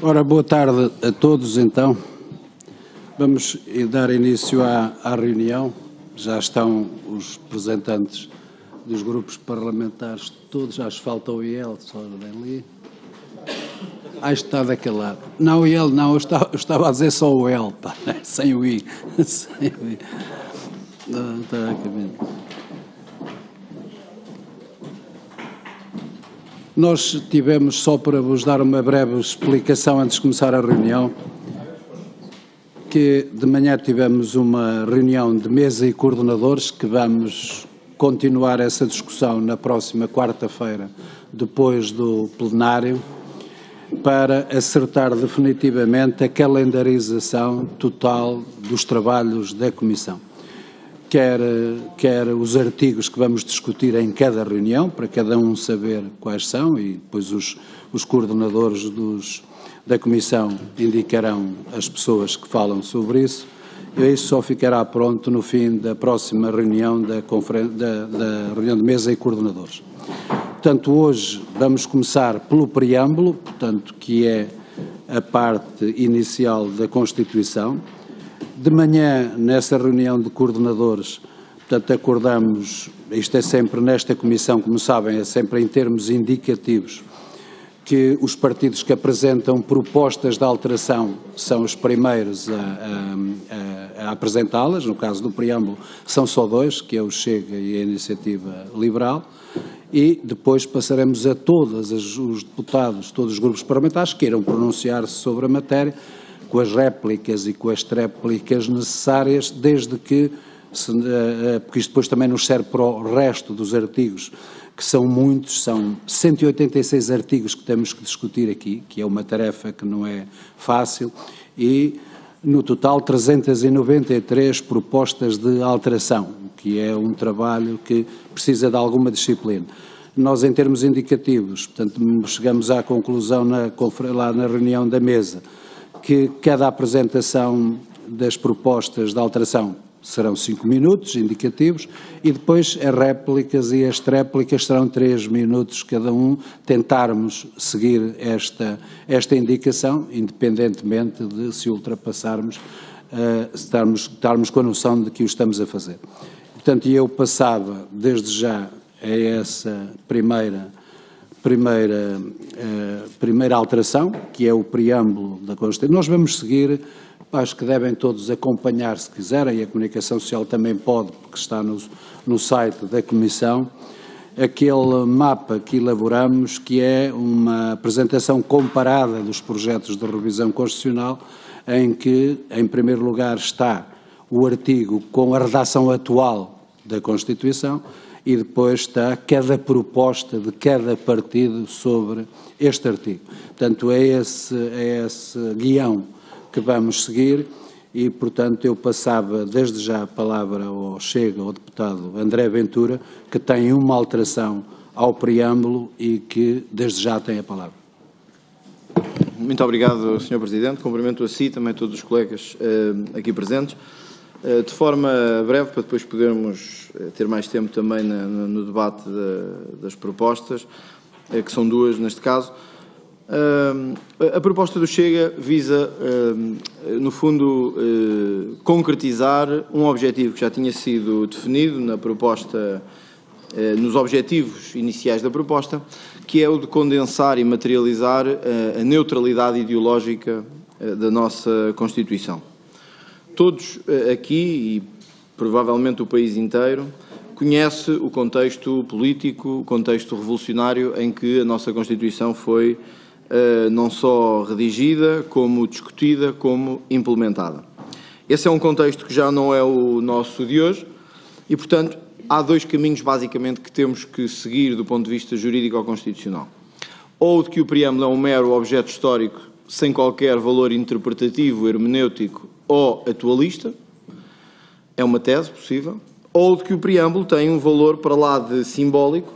Ora, boa tarde a todos, então. Vamos dar início à reunião. Já estão os representantes dos grupos parlamentares todos, já falta o IEL, só bem ali. Está daquele lado. Não, o IEL não, eu estava a dizer só o L, pá, sem o I. Sem o I. Não, está aqui mesmo. Nós tivemos, só para vos dar uma breve explicação antes de começar a reunião, que de manhã tivemos uma reunião de mesa e coordenadores, que vamos continuar essa discussão na próxima quarta-feira, depois do plenário, para acertar definitivamente a calendarização total dos trabalhos da Comissão. Quer os artigos que vamos discutir em cada reunião, para cada um saber quais são, e depois os coordenadores da Comissão indicarão as pessoas que falam sobre isso, e isso só ficará pronto no fim da próxima reunião da reunião de mesa e coordenadores. Portanto, hoje vamos começar pelo preâmbulo, portanto, que é a parte inicial da Constituição. De manhã, nessa reunião de coordenadores, portanto, acordamos, isto é sempre nesta Comissão, como sabem, é sempre em termos indicativos, que os partidos que apresentam propostas de alteração são os primeiros a apresentá-las. No caso do preâmbulo, são só dois, que é o Chega e a Iniciativa Liberal, e depois passaremos a todos os deputados, todos os grupos parlamentares que queiram pronunciar-se sobre a matéria, com as réplicas e com as tréplicas necessárias, desde que, porque isto depois também nos serve para o resto dos artigos, que são muitos, são 186 artigos que temos que discutir aqui, que é uma tarefa que não é fácil, e no total 393 propostas de alteração, que é um trabalho que precisa de alguma disciplina. Nós, em termos indicativos, portanto, chegamos à conclusão lá na reunião da mesa, que cada apresentação das propostas de alteração serão 5 minutos indicativos e depois as réplicas e as tréplicas serão 3 minutos cada um, tentarmos seguir esta indicação, independentemente de se ultrapassarmos, estarmos com a noção de que o estamos a fazer. Portanto, eu passava desde já a essa primeira alteração, que é o preâmbulo da Constituição. Nós vamos seguir, acho que devem todos acompanhar, se quiserem, e a comunicação social também pode, porque está no site da Comissão, aquele mapa que elaboramos, que é uma apresentação comparada dos projetos de revisão constitucional, em que, em primeiro lugar, está o artigo com a redação atual da Constituição, e depois está cada proposta de cada partido sobre este artigo. Portanto, é esse guião que vamos seguir e, portanto, eu passava desde já a palavra ao Chega, ao deputado André Ventura, que tem uma alteração ao preâmbulo e que desde já tem a palavra. Muito obrigado, Sr. Presidente. Cumprimento a si, também a todos os colegas aqui presentes. De forma breve, para depois podermos ter mais tempo também no debate das propostas, que são duas neste caso. A proposta do Chega visa, no fundo, concretizar um objetivo que já tinha sido definido na proposta, nos objetivos iniciais da proposta, que é o de condensar e materializar a neutralidade ideológica da nossa Constituição. Todos aqui, e provavelmente o país inteiro, conhece o contexto político, o contexto revolucionário em que a nossa Constituição foi não só redigida, como discutida, como implementada. Esse é um contexto que já não é o nosso de hoje e, portanto, há dois caminhos basicamente que temos que seguir do ponto de vista jurídico ou constitucional. Ou de que o preâmbulo é um mero objeto histórico sem qualquer valor interpretativo, hermenêutico ou atualista, é uma tese possível, ou de que o preâmbulo tem um valor, para lá de simbólico,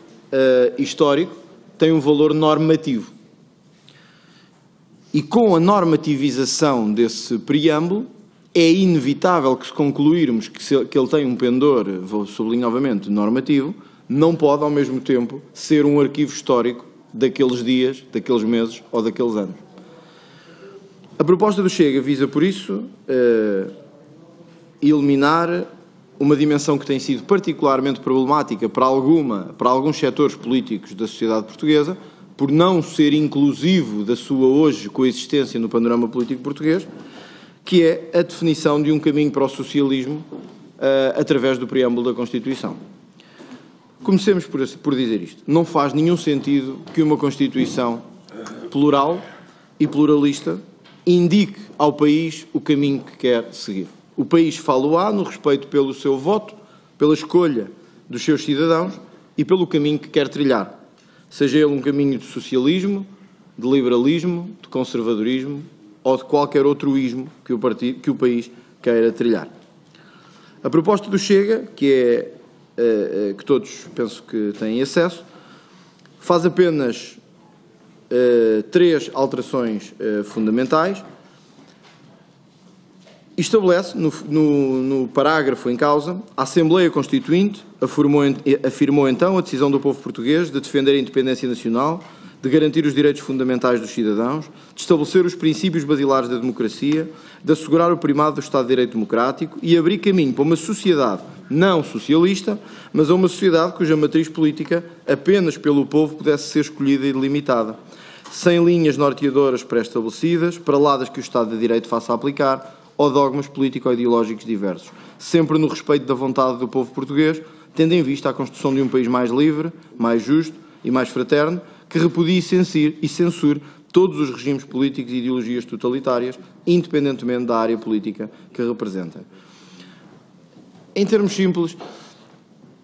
histórico, tem um valor normativo. E com a normativização desse preâmbulo, é inevitável que, se concluirmos que ele tem um pendor, vou sublinhar novamente, normativo, não pode, ao mesmo tempo, ser um arquivo histórico daqueles dias, daqueles meses ou daqueles anos. A proposta do Chega visa, por isso, eliminar uma dimensão que tem sido particularmente problemática para alguns setores políticos da sociedade portuguesa, por não ser inclusivo da sua hoje coexistência no panorama político português, que é a definição de um caminho para o socialismo através do preâmbulo da Constituição. Comecemos por dizer isto. Não faz nenhum sentido que uma Constituição plural e pluralista indique ao país o caminho que quer seguir. O país fala-á no respeito pelo seu voto, pela escolha dos seus cidadãos e pelo caminho que quer trilhar. Seja ele um caminho de socialismo, de liberalismo, de conservadorismo ou de qualquer outro ismo que o país queira trilhar. A proposta do Chega, que todos penso que têm acesso, faz apenas 3 alterações fundamentais. Estabelece, no parágrafo em causa, a Assembleia Constituinte afirmou então a decisão do povo português de defender a independência nacional, de garantir os direitos fundamentais dos cidadãos, de estabelecer os princípios basilares da democracia, de assegurar o primado do Estado de Direito Democrático e abrir caminho para uma sociedade não socialista, mas a uma sociedade cuja matriz política apenas pelo povo pudesse ser escolhida e delimitada, sem linhas norteadoras pré-estabelecidas, para lá das que o Estado de Direito faça aplicar, ou dogmas político-ideológicos diversos, sempre no respeito da vontade do povo português, tendo em vista a construção de um país mais livre, mais justo e mais fraterno, que repudie e censure todos os regimes políticos e ideologias totalitárias, independentemente da área política que representem. Em termos simples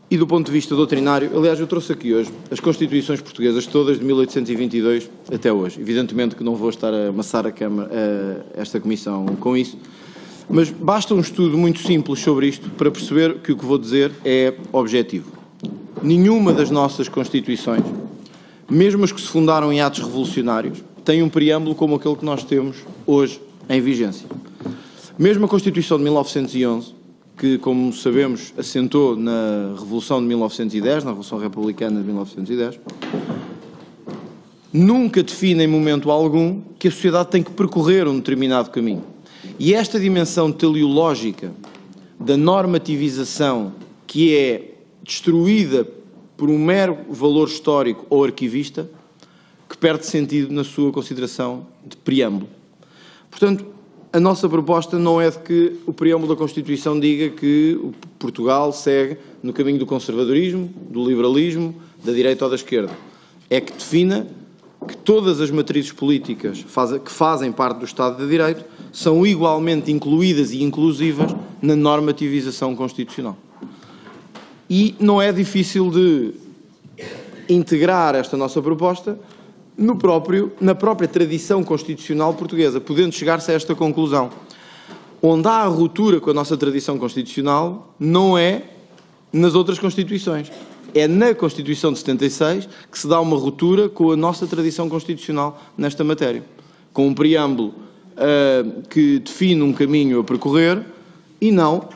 e do ponto de vista doutrinário, aliás, eu trouxe aqui hoje as Constituições portuguesas todas de 1822 até hoje. Evidentemente que não vou estar a amassar esta comissão com isso, mas basta um estudo muito simples sobre isto para perceber que o que vou dizer é objetivo. Nenhuma das nossas Constituições, mesmo as que se fundaram em atos revolucionários, tem um preâmbulo como aquele que nós temos hoje em vigência. Mesmo a Constituição de 1911, que, como sabemos, assentou na Revolução de 1910, na Revolução Republicana de 1910, nunca define em momento algum que a sociedade tem que percorrer um determinado caminho. E esta dimensão teleológica da normativização, que é destruída por um mero valor histórico ou arquivista, que perde sentido na sua consideração de preâmbulo. Portanto, a nossa proposta não é de que o preâmbulo da Constituição diga que Portugal segue no caminho do conservadorismo, do liberalismo, da direita ou da esquerda. É que defina que todas as matrizes políticas que fazem parte do Estado de Direito são igualmente incluídas e inclusivas na normativização constitucional. E não é difícil de integrar esta nossa proposta na própria tradição constitucional portuguesa, podendo chegar-se a esta conclusão. Onde há a ruptura com a nossa tradição constitucional não é nas outras Constituições. É na Constituição de 76 que se dá uma ruptura com a nossa tradição constitucional nesta matéria, com um preâmbulo que define um caminho a percorrer e não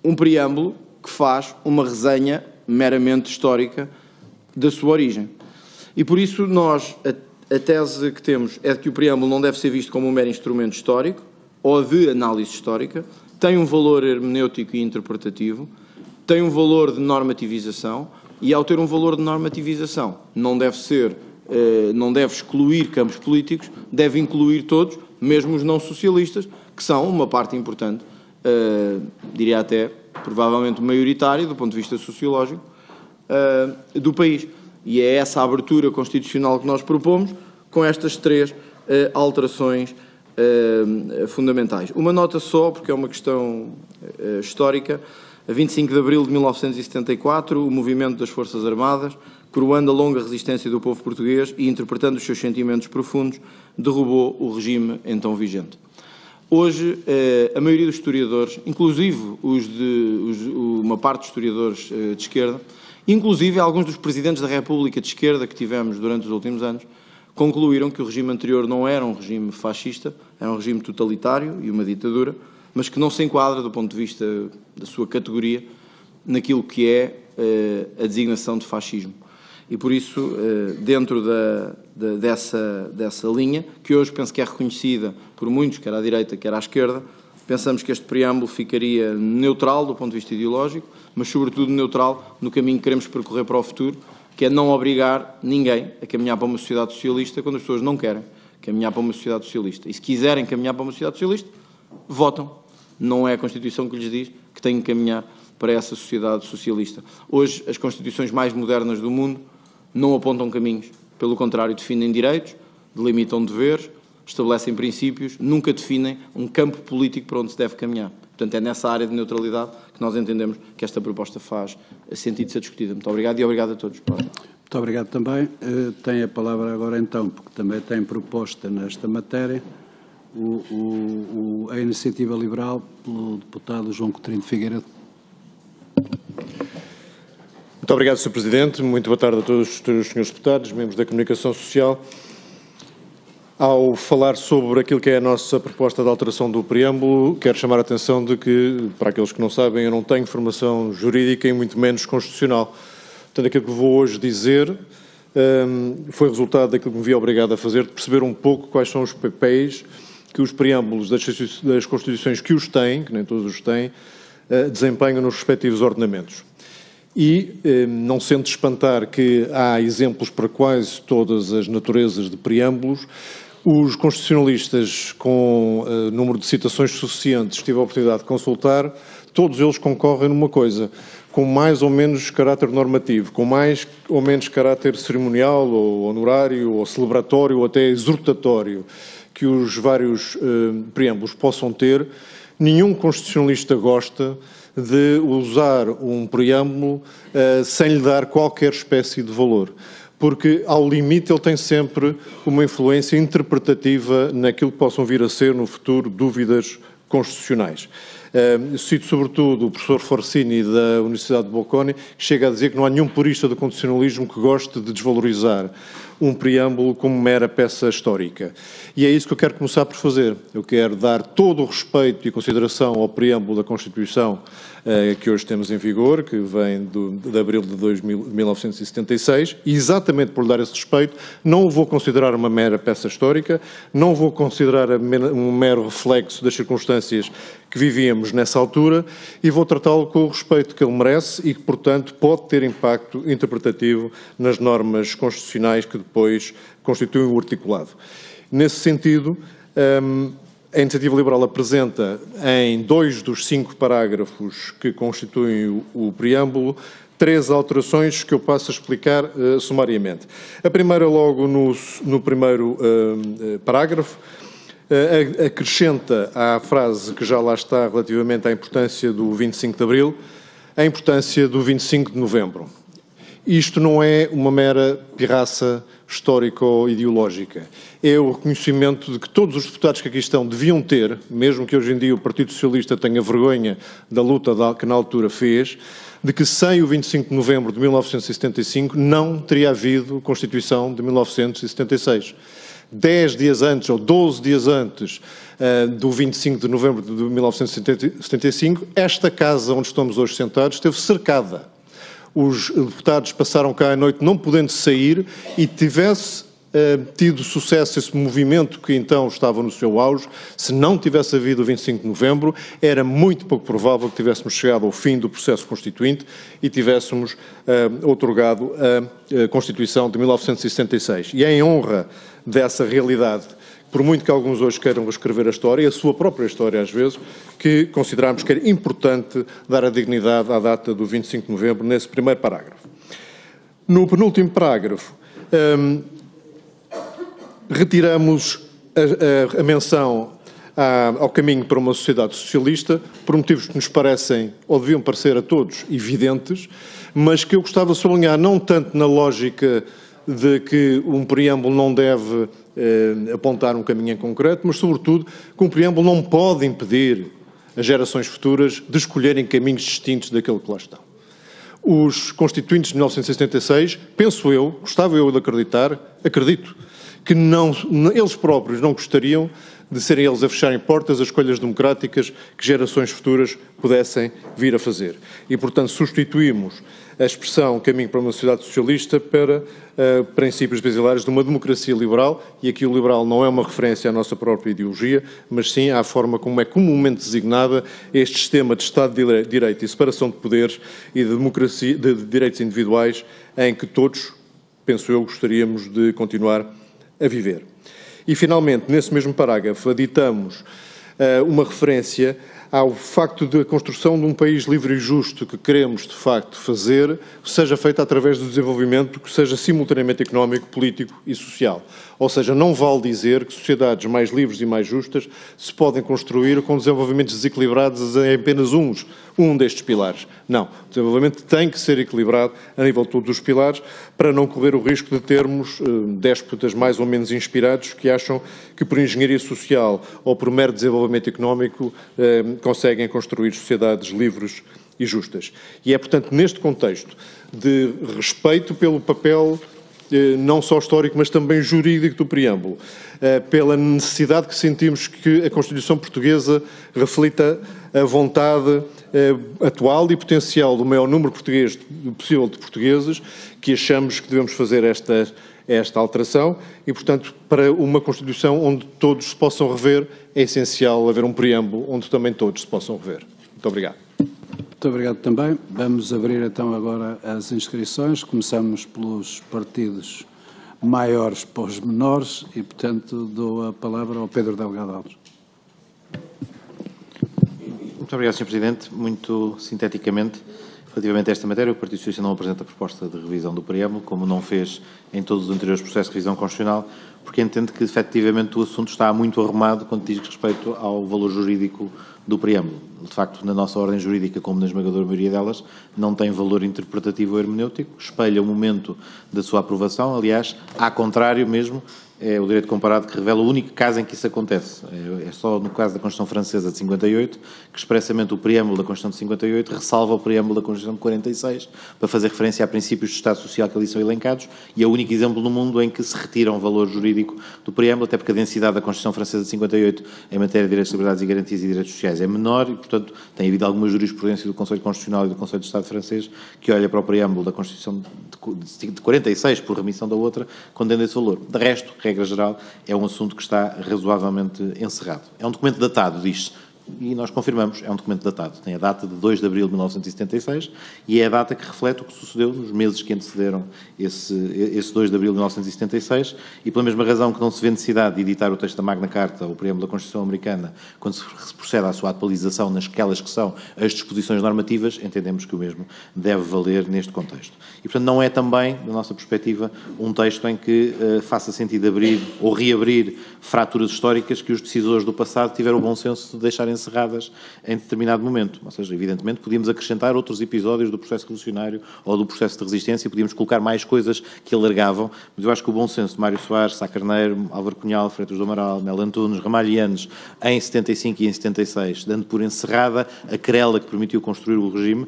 um preâmbulo que faz uma resenha meramente histórica da sua origem. E por isso a tese que temos é de que o preâmbulo não deve ser visto como um mero instrumento histórico ou de análise histórica, tem um valor hermenêutico e interpretativo, tem um valor de normativização e, ao ter um valor de normativização, não deve excluir campos políticos, deve incluir todos, mesmo os não socialistas, que são uma parte importante, diria até, provavelmente maioritária, do ponto de vista sociológico, do país. E é essa abertura constitucional que nós propomos, com estas 3 alterações fundamentais. Uma nota só, porque é uma questão histórica. A 25 de abril de 1974, o movimento das Forças Armadas, coroando a longa resistência do povo português e interpretando os seus sentimentos profundos, derrubou o regime então vigente. Hoje, a maioria dos historiadores, inclusive uma parte dos historiadores de esquerda, inclusive alguns dos presidentes da República de esquerda que tivemos durante os últimos anos, concluíram que o regime anterior não era um regime fascista, era um regime totalitário e uma ditadura, mas que não se enquadra, do ponto de vista da sua categoria, naquilo que é a designação de fascismo. E por isso, dentro dessa linha, que hoje penso que é reconhecida por muitos, quer à direita, quer à esquerda, pensamos que este preâmbulo ficaria neutral do ponto de vista ideológico, mas sobretudo neutral no caminho que queremos percorrer para o futuro, que é não obrigar ninguém a caminhar para uma sociedade socialista quando as pessoas não querem caminhar para uma sociedade socialista. E se quiserem caminhar para uma sociedade socialista, votam. Não é a Constituição que lhes diz que têm que caminhar para essa sociedade socialista. Hoje, as Constituições mais modernas do mundo não apontam caminhos. Pelo contrário, definem direitos, delimitam deveres, estabelecem princípios, nunca definem um campo político para onde se deve caminhar. Portanto, é nessa área de neutralidade que nós entendemos que esta proposta faz sentido de ser discutida. Muito obrigado e obrigado a todos. Muito obrigado também. Tem a palavra agora então, porque também tem proposta nesta matéria, a Iniciativa Liberal pelo deputado João Coutinho de Figueiredo. Muito obrigado, Sr. Presidente. Muito boa tarde a todos os senhores deputados, membros da Comunicação Social. Ao falar sobre aquilo que é a nossa proposta de alteração do preâmbulo, quero chamar a atenção de que, para aqueles que não sabem, eu não tenho formação jurídica e muito menos constitucional. Portanto, aquilo que vou hoje dizer foi resultado daquilo que me vi obrigado a fazer, de perceber um pouco quais são os papéis que os preâmbulos das Constituições que os têm, que nem todos os têm, desempenham nos respectivos ordenamentos. E não sendo de espantar que há exemplos para quase todas as naturezas de preâmbulos, os constitucionalistas com número de citações suficientes, tive a oportunidade de consultar, todos eles concorrem numa coisa, com mais ou menos caráter normativo, com mais ou menos caráter cerimonial, ou honorário, ou celebratório, ou até exortatório, que os vários preâmbulos possam ter. Nenhum constitucionalista gosta de usar um preâmbulo sem lhe dar qualquer espécie de valor, porque ao limite ele tem sempre uma influência interpretativa naquilo que possam vir a ser no futuro dúvidas constitucionais. Cito sobretudo o professor Forcini da Universidade de Bocconi, que chega a dizer que não há nenhum purista do constitucionalismo que goste de desvalorizar um preâmbulo como mera peça histórica. E é isso que eu quero começar por fazer. Eu quero dar todo o respeito e consideração ao preâmbulo da Constituição que hoje temos em vigor, que vem de abril de 1976, e exatamente por lhe dar esse respeito, não o vou considerar uma mera peça histórica, não o vou considerar um mero reflexo das circunstâncias que vivíamos nessa altura, e vou tratá-lo com o respeito que ele merece e que, portanto, pode ter impacto interpretativo nas normas constitucionais que depois constituem o articulado. Nesse sentido, a Iniciativa Liberal apresenta, em 2 dos 5 parágrafos que constituem o preâmbulo, 3 alterações que eu passo a explicar sumariamente. A primeira, logo no primeiro parágrafo, acrescenta à frase que já lá está relativamente à importância do 25 de Abril, a importância do 25 de Novembro. Isto não é uma mera pirraça histórico-ideológica. É o reconhecimento de que todos os deputados que aqui estão deviam ter, mesmo que hoje em dia o Partido Socialista tenha vergonha da luta que na altura fez, de que sem o 25 de novembro de 1975 não teria havido Constituição de 1976. 10 dias antes, ou 12 dias antes do 25 de novembro de 1975, esta casa onde estamos hoje sentados esteve cercada. Os deputados passaram cá à noite não podendo sair e tivesse tido sucesso esse movimento que então estava no seu auge, se não tivesse havido o 25 de novembro, era muito pouco provável que tivéssemos chegado ao fim do processo constituinte e tivéssemos outorgado a Constituição de 1976. E é em honra dessa realidade, por muito que alguns hoje queiram reescrever a história, a sua própria história às vezes, que consideramos que era importante dar a dignidade à data do 25 de novembro nesse primeiro parágrafo. No penúltimo parágrafo, retiramos a menção ao caminho para uma sociedade socialista, por motivos que nos parecem, ou deviam parecer a todos, evidentes, mas que eu gostava de sublinhar não tanto na lógica de que um preâmbulo não deve apontar um caminho em concreto, mas, sobretudo, que um preâmbulo não pode impedir as gerações futuras de escolherem caminhos distintos daquele que lá estão. Os constituintes de 1976, penso eu, gostava eu de acreditar, acredito, que eles próprios não gostariam de serem eles a fecharem portas às escolhas democráticas que gerações futuras pudessem vir a fazer. E, portanto, substituímos a expressão caminho para uma sociedade socialista para princípios basilares de uma democracia liberal, e aqui o liberal não é uma referência à nossa própria ideologia, mas sim à forma como é comumente designada este sistema de Estado de Direito e separação de poderes e de democracia, de direitos individuais em que todos, penso eu, gostaríamos de continuar a viver. E, finalmente, nesse mesmo parágrafo, aditamos uma referência ao facto de a construção de um país livre e justo que queremos, de facto, fazer, seja feita através do desenvolvimento que seja simultaneamente económico, político e social. Ou seja, não vale dizer que sociedades mais livres e mais justas se podem construir com desenvolvimentos desequilibrados em apenas um destes pilares. Não. O desenvolvimento tem que ser equilibrado a nível de todos os pilares para não correr o risco de termos déspotas mais ou menos inspirados que acham que por engenharia social ou por mero desenvolvimento económico conseguem construir sociedades livres e justas. E é, portanto, neste contexto de respeito pelo papel não só histórico, mas também jurídico do preâmbulo, pela necessidade que sentimos que a Constituição Portuguesa reflita a vontade atual e potencial do maior número possível de portugueses, que achamos que devemos fazer esta alteração e, portanto, para uma Constituição onde todos se possam rever, é essencial haver um preâmbulo onde também todos se possam rever. Muito obrigado. Muito obrigado também. Vamos abrir então agora as inscrições. Começamos pelos partidos maiores para os menores e, portanto, dou a palavra ao Pedro Delgado Alves. Muito obrigado, Sr. Presidente. Muito sinteticamente, relativamente a esta matéria, o Partido Socialista não apresenta proposta de revisão do preâmbulo, como não fez em todos os anteriores processos de revisão constitucional, porque entende que, efetivamente, o assunto está muito arrumado quando diz respeito ao valor jurídico do preâmbulo. De facto, na nossa ordem jurídica, como na esmagadora maioria delas, não tem valor interpretativo ou hermenêutico, espelha o momento da sua aprovação, aliás, ao contrário mesmo, é o direito comparado que revela o único caso em que isso acontece. É só no caso da Constituição Francesa de 58, que expressamente o preâmbulo da Constituição de 58 ressalva o preâmbulo da Constituição de 46, para fazer referência a princípios de Estado Social que ali são elencados, e é o único exemplo no mundo em que se retira um valor jurídico do preâmbulo, até porque a densidade da Constituição Francesa de 58 em matéria de direitos, liberdades e garantias e direitos sociais é menor e, portanto, tem havido alguma jurisprudência do Conselho Constitucional e do Conselho de Estado francês que olha para o preâmbulo da Constituição de 46, por remissão da outra, condena esse valor. De resto, regra geral, é um assunto que está razoavelmente encerrado. É um documento datado, diz-se, e nós confirmamos, é um documento datado. Tem a data de 2 de abril de 1976 e é a data que reflete o que sucedeu nos meses que antecederam esse 2 de abril de 1976 e pela mesma razão que não se vê necessidade de editar o texto da Magna Carta, o preâmbulo da Constituição Americana, quando se procede à sua atualização nasquelas que são as disposições normativas, entendemos que o mesmo deve valer neste contexto. E, portanto, não é também, da nossa perspectiva, um texto em que faça sentido abrir ou reabrir fraturas históricas que os decisores do passado tiveram o bom senso de deixarem encerradas em determinado momento. Ou seja, evidentemente, podíamos acrescentar outros episódios do processo revolucionário ou do processo de resistência, podíamos colocar mais coisas que alargavam, mas eu acho que o bom senso de Mário Soares, Sá Carneiro, Álvaro Cunhal, Freitas do Amaral, Mel Antunes, Ramalho e Anes, em 75 e em 76, dando por encerrada a querela que permitiu construir o regime,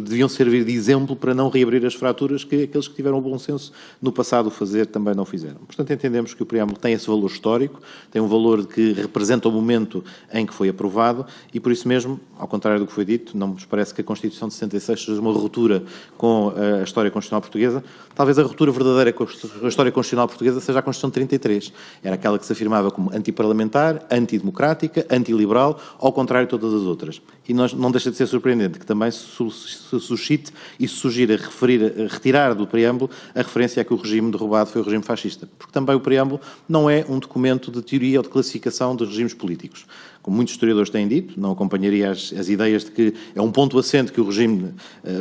deviam servir de exemplo para não reabrir as fraturas que aqueles que tiveram o bom senso no passado o fazer também não fizeram. Portanto, entendemos que o preâmbulo tem esse valor histórico, tem um valor que representa o momento em que foi aprovado e, por isso mesmo, ao contrário do que foi dito, não nos parece que a Constituição de 66 seja uma ruptura com a história constitucional portuguesa. Talvez a ruptura verdadeira com a história constitucional portuguesa seja a Constituição de 33. Era aquela que se afirmava como antiparlamentar, antidemocrática, antiliberal, ao contrário de todas as outras. E não deixa de ser surpreendente que também se suscite e se sugira retirar do preâmbulo a referência a que o regime derrubado foi o regime fascista. Porque também o preâmbulo não é um documento de teoria ou de classificação dos regimes políticos. Como muitos historiadores têm dito, não acompanharia as ideias de que é um ponto assente que o regime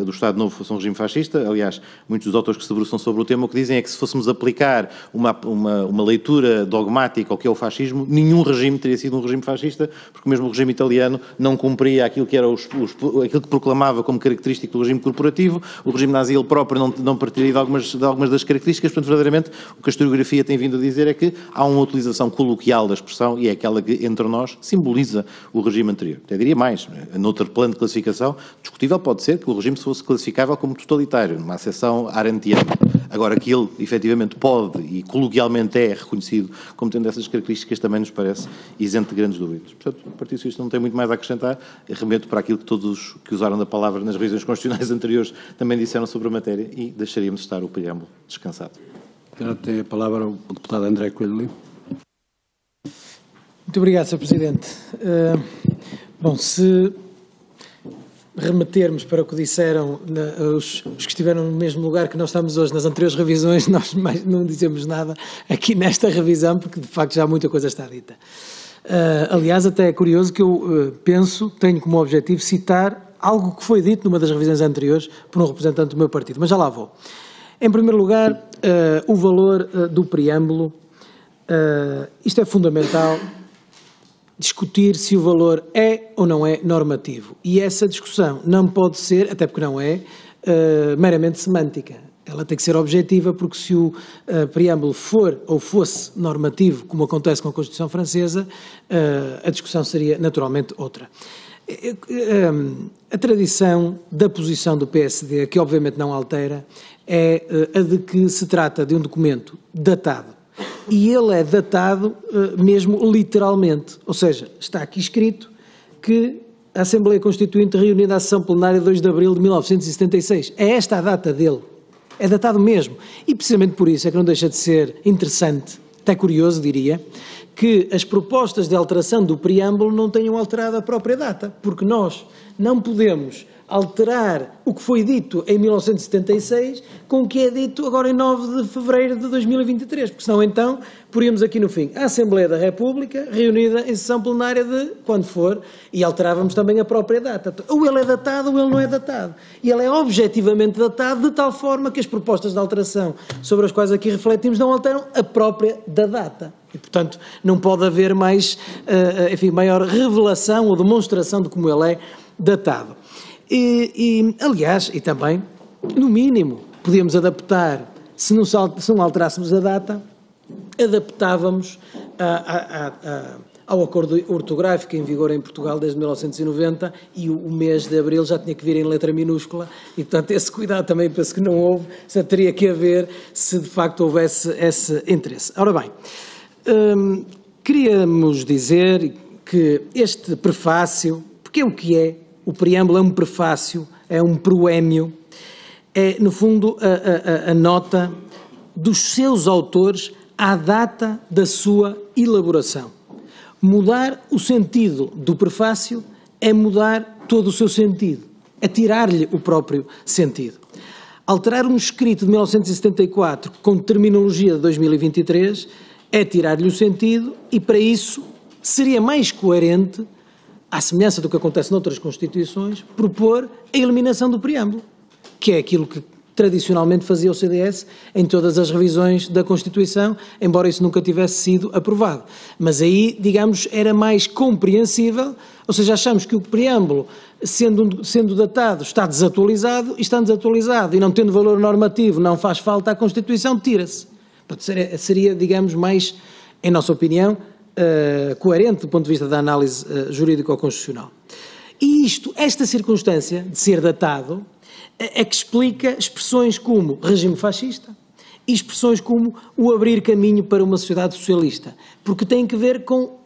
do Estado Novo fosse um regime fascista. Aliás, muitos dos autores que se debruçam sobre o tema o que dizem é que se fôssemos aplicar uma leitura dogmática ao que é o fascismo, nenhum regime teria sido um regime fascista, porque mesmo o regime italiano não cumpria aquilo que era aquilo que proclamava como característico do regime corporativo. O regime nazi ele próprio não partiria de algumas das características. Portanto, verdadeamente, o que a historiografia tem vindo a dizer é que há uma utilização coloquial da expressão e é aquela que, entre nós, simboliza o regime anterior. Até diria mais, noutro plano de classificação, discutível pode ser que o regime se fosse classificável como totalitário, numa acessão arendtiana. Agora, que ele efetivamente pode e coloquialmente é reconhecido como tendo essas características, também nos parece isento de grandes dúvidas. Portanto, o Partido Socialista não tem muito mais a acrescentar, remeto para aquilo que todos os que usaram da palavra nas revisões constitucionais anteriores também disseram sobre a matéria e deixaríamos estar o preâmbulo descansado. Agora tem a palavra o deputado André Coelho. Muito obrigado, Sr. Presidente. Bom, se remetermos para o que disseram os que estiveram no mesmo lugar que nós estamos hoje nas anteriores revisões, nós não dizemos nada aqui nesta revisão, porque de facto já muita coisa está dita. Aliás, até é curioso que eu tenho como objetivo citar algo que foi dito numa das revisões anteriores por um representante do meu partido, mas já lá vou. Em primeiro lugar, o valor do preâmbulo. Isto é fundamental, discutir se o valor é ou não é normativo. E essa discussão não pode ser, até porque não é, meramente semântica. Ela tem que ser objetiva, porque se o preâmbulo for ou fosse normativo, como acontece com a Constituição Francesa, a discussão seria naturalmente outra. A tradição da posição do PSD, que obviamente não altera, é a de que se trata de um documento datado. E ele é datado mesmo literalmente, ou seja, está aqui escrito que a Assembleia Constituinte reunida à sessão plenária de 2 de abril de 1976. É esta a data dele, é datado mesmo. E precisamente por isso é que não deixa de ser interessante, até curioso diria, que as propostas de alteração do preâmbulo não tenham alterado a própria data, porque nós não podemos alterar o que foi dito em 1976 com o que é dito agora em 9 de fevereiro de 2023, porque senão então poríamos aqui no fim a Assembleia da República reunida em sessão plenária de quando for e alterávamos também a própria data. Ou ele é datado ou ele não é datado. E ele é objetivamente datado de tal forma que as propostas de alteração sobre as quais aqui refletimos não alteram a própria da data. E, portanto, não pode haver mais, maior revelação ou demonstração de como ele é datado. Aliás, e também, no mínimo, podíamos adaptar, se não alterássemos a data, adaptávamos ao acordo ortográfico em vigor em Portugal desde 1990 e o mês de abril já tinha que vir em letra minúscula e, portanto, esse cuidado também penso que não houve, já teria que haver se de facto houvesse esse interesse. Ora bem, queríamos dizer que este prefácio, porque é o que é, o preâmbulo é um prefácio, é um proémio, é, no fundo, a nota dos seus autores à data da sua elaboração. Mudar o sentido do prefácio é mudar todo o seu sentido, é tirar-lhe o próprio sentido. Alterar um escrito de 1974 com terminologia de 2023 é tirar-lhe o sentido e, para isso, seria mais coerente, à semelhança do que acontece noutras Constituições, propor a eliminação do preâmbulo, que é aquilo que tradicionalmente fazia o CDS em todas as revisões da Constituição, embora isso nunca tivesse sido aprovado. Mas aí, digamos, era mais compreensível, ou seja, achamos que o preâmbulo, sendo datado, está desatualizado, e estando desatualizado e não tendo valor normativo, não faz falta à Constituição, tira-se. Seria, digamos, mais, em nossa opinião, coerente do ponto de vista da análise jurídico-constitucional. E esta circunstância de ser datado é que explica expressões como regime fascista e expressões como o abrir caminho para uma sociedade socialista, porque tem que ver com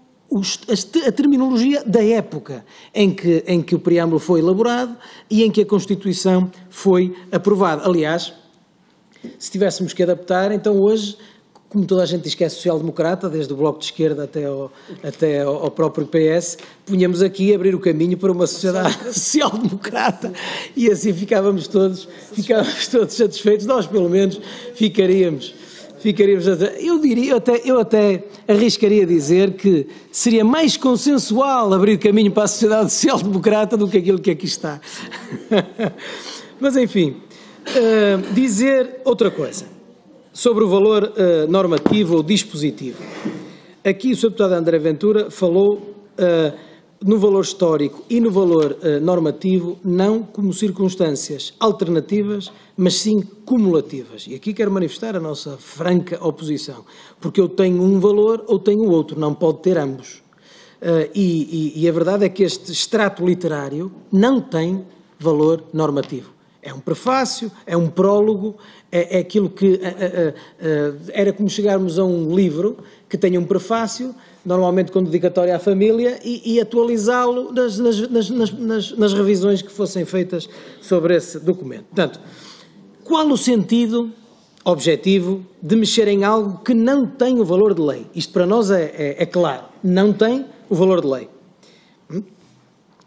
a terminologia da época em que o preâmbulo foi elaborado e em que a Constituição foi aprovada. Aliás, se tivéssemos que adaptar, então hoje, como toda a gente diz que é social-democrata, desde o Bloco de Esquerda até ao próprio PS, punhamos aqui abrir o caminho para uma sociedade social-democrata e assim ficávamos todos satisfeitos, nós pelo menos ficaríamos eu até arriscaria dizer que seria mais consensual abrir caminho para a sociedade social-democrata do que aquilo que aqui está. Mas enfim, dizer outra coisa sobre o valor normativo ou dispositivo. Aqui o Sr. Deputado André Ventura falou no valor histórico e no valor normativo, não como circunstâncias alternativas, mas sim cumulativas. E aqui quero manifestar a nossa franca oposição, porque eu tenho um valor ou tenho outro, não pode ter ambos. E a verdade é que este extrato literário não tem valor normativo. É um prefácio, é um prólogo, é aquilo que era como chegarmos a um livro que tenha um prefácio, normalmente com dedicatória à família, e atualizá-lo nas revisões que fossem feitas sobre esse documento. Portanto, qual o sentido objetivo de mexer em algo que não tem o valor de lei? Isto para nós é claro, não tem o valor de lei.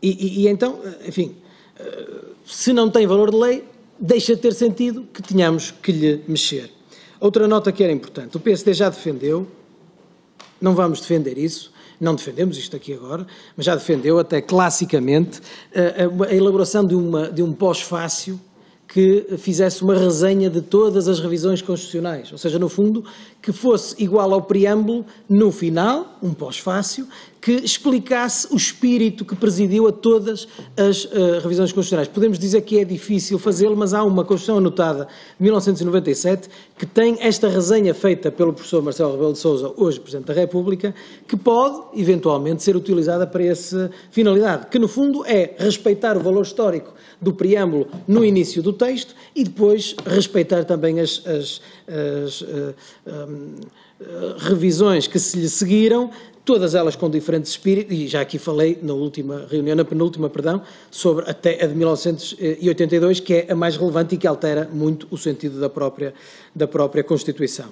E então, enfim, se não tem valor de lei, deixa de ter sentido que tenhamos que lhe mexer. Outra nota que era importante, o PSD já defendeu, não vamos defender isso, não defendemos isto aqui agora, mas já defendeu até classicamente a elaboração de um pós-fácio que fizesse uma resenha de todas as revisões constitucionais, ou seja, no fundo, que fosse igual ao preâmbulo no final, um pós-fácio, que explicasse o espírito que presidiu a todas as revisões constitucionais. Podemos dizer que é difícil fazê-lo, mas há uma Constituição anotada de 1997 que tem esta resenha feita pelo professor Marcelo Rebelo de Sousa, hoje Presidente da República, que pode, eventualmente, ser utilizada para essa finalidade, que no fundo é respeitar o valor histórico do preâmbulo no início do texto e depois respeitar também as revisões que se lhe seguiram, todas elas com diferentes espíritos, e já aqui falei na última reunião, na penúltima, perdão, sobre até a de 1982, que é a mais relevante e que altera muito o sentido da própria Constituição.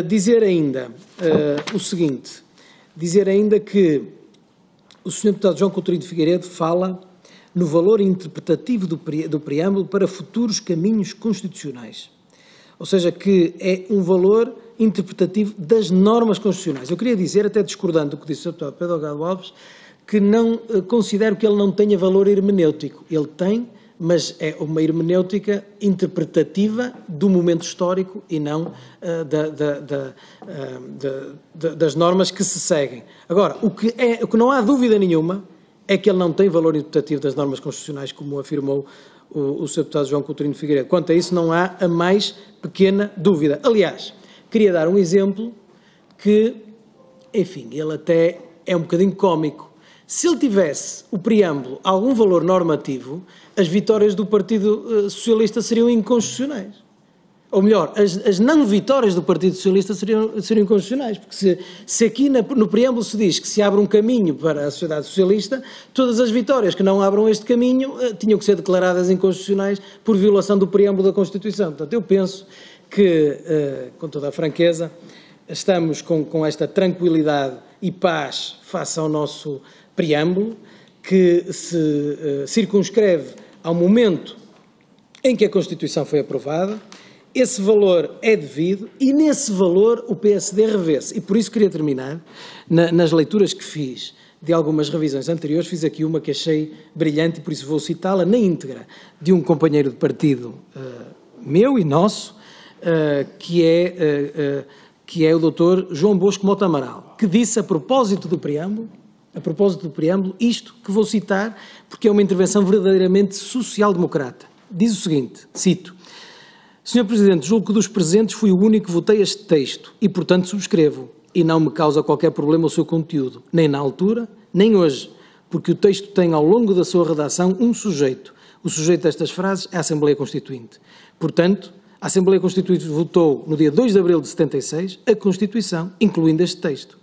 Dizer ainda o seguinte, dizer ainda que o Sr. Deputado João Coutinho de Figueiredo fala no valor interpretativo do preâmbulo para futuros caminhos constitucionais. Ou seja, que é um valor interpretativo das normas constitucionais. Eu queria dizer, até discordando do que disse o Sr. Deputado Pedro Delgado Alves, que não considero que ele não tenha valor hermenêutico. Ele tem, mas é uma hermenêutica interpretativa do momento histórico e não das normas que se seguem. Agora, o que não há dúvida nenhuma é que ele não tem valor interpretativo das normas constitucionais, como afirmou o Sr. Deputado João Coutinho de Figueiredo. Quanto a isso, não há a mais pequena dúvida. Aliás, queria dar um exemplo que, enfim, ele até é um bocadinho cómico. Se ele tivesse o preâmbulo algum valor normativo, as vitórias do Partido Socialista seriam inconstitucionais. Ou melhor, as não vitórias do Partido Socialista seriam inconstitucionais, porque se aqui no preâmbulo se diz que se abre um caminho para a sociedade socialista, todas as vitórias que não abram este caminho tinham que ser declaradas inconstitucionais por violação do preâmbulo da Constituição. Portanto, eu penso que, com toda a franqueza, estamos com esta tranquilidade e paz face ao nosso preâmbulo, que se circunscreve ao momento em que a Constituição foi aprovada. Esse valor é devido e nesse valor o PSD revê-se. E por isso queria terminar, nas leituras que fiz de algumas revisões anteriores, fiz aqui uma que achei brilhante e por isso vou citá-la na íntegra, de um companheiro de partido meu e nosso, que é o Dr. João Bosco Mota Amaral, que disse a propósito do preâmbulo, isto que vou citar, porque é uma intervenção verdadeiramente social-democrata. Diz o seguinte, cito: Sr. Presidente, julgo que dos presentes fui o único que votei este texto e, portanto, subscrevo. E não me causa qualquer problema o seu conteúdo, nem na altura, nem hoje, porque o texto tem, ao longo da sua redação, um sujeito. O sujeito destas frases é a Assembleia Constituinte. Portanto, a Assembleia Constituinte votou, no dia 2 de abril de 76, a Constituição, incluindo este texto.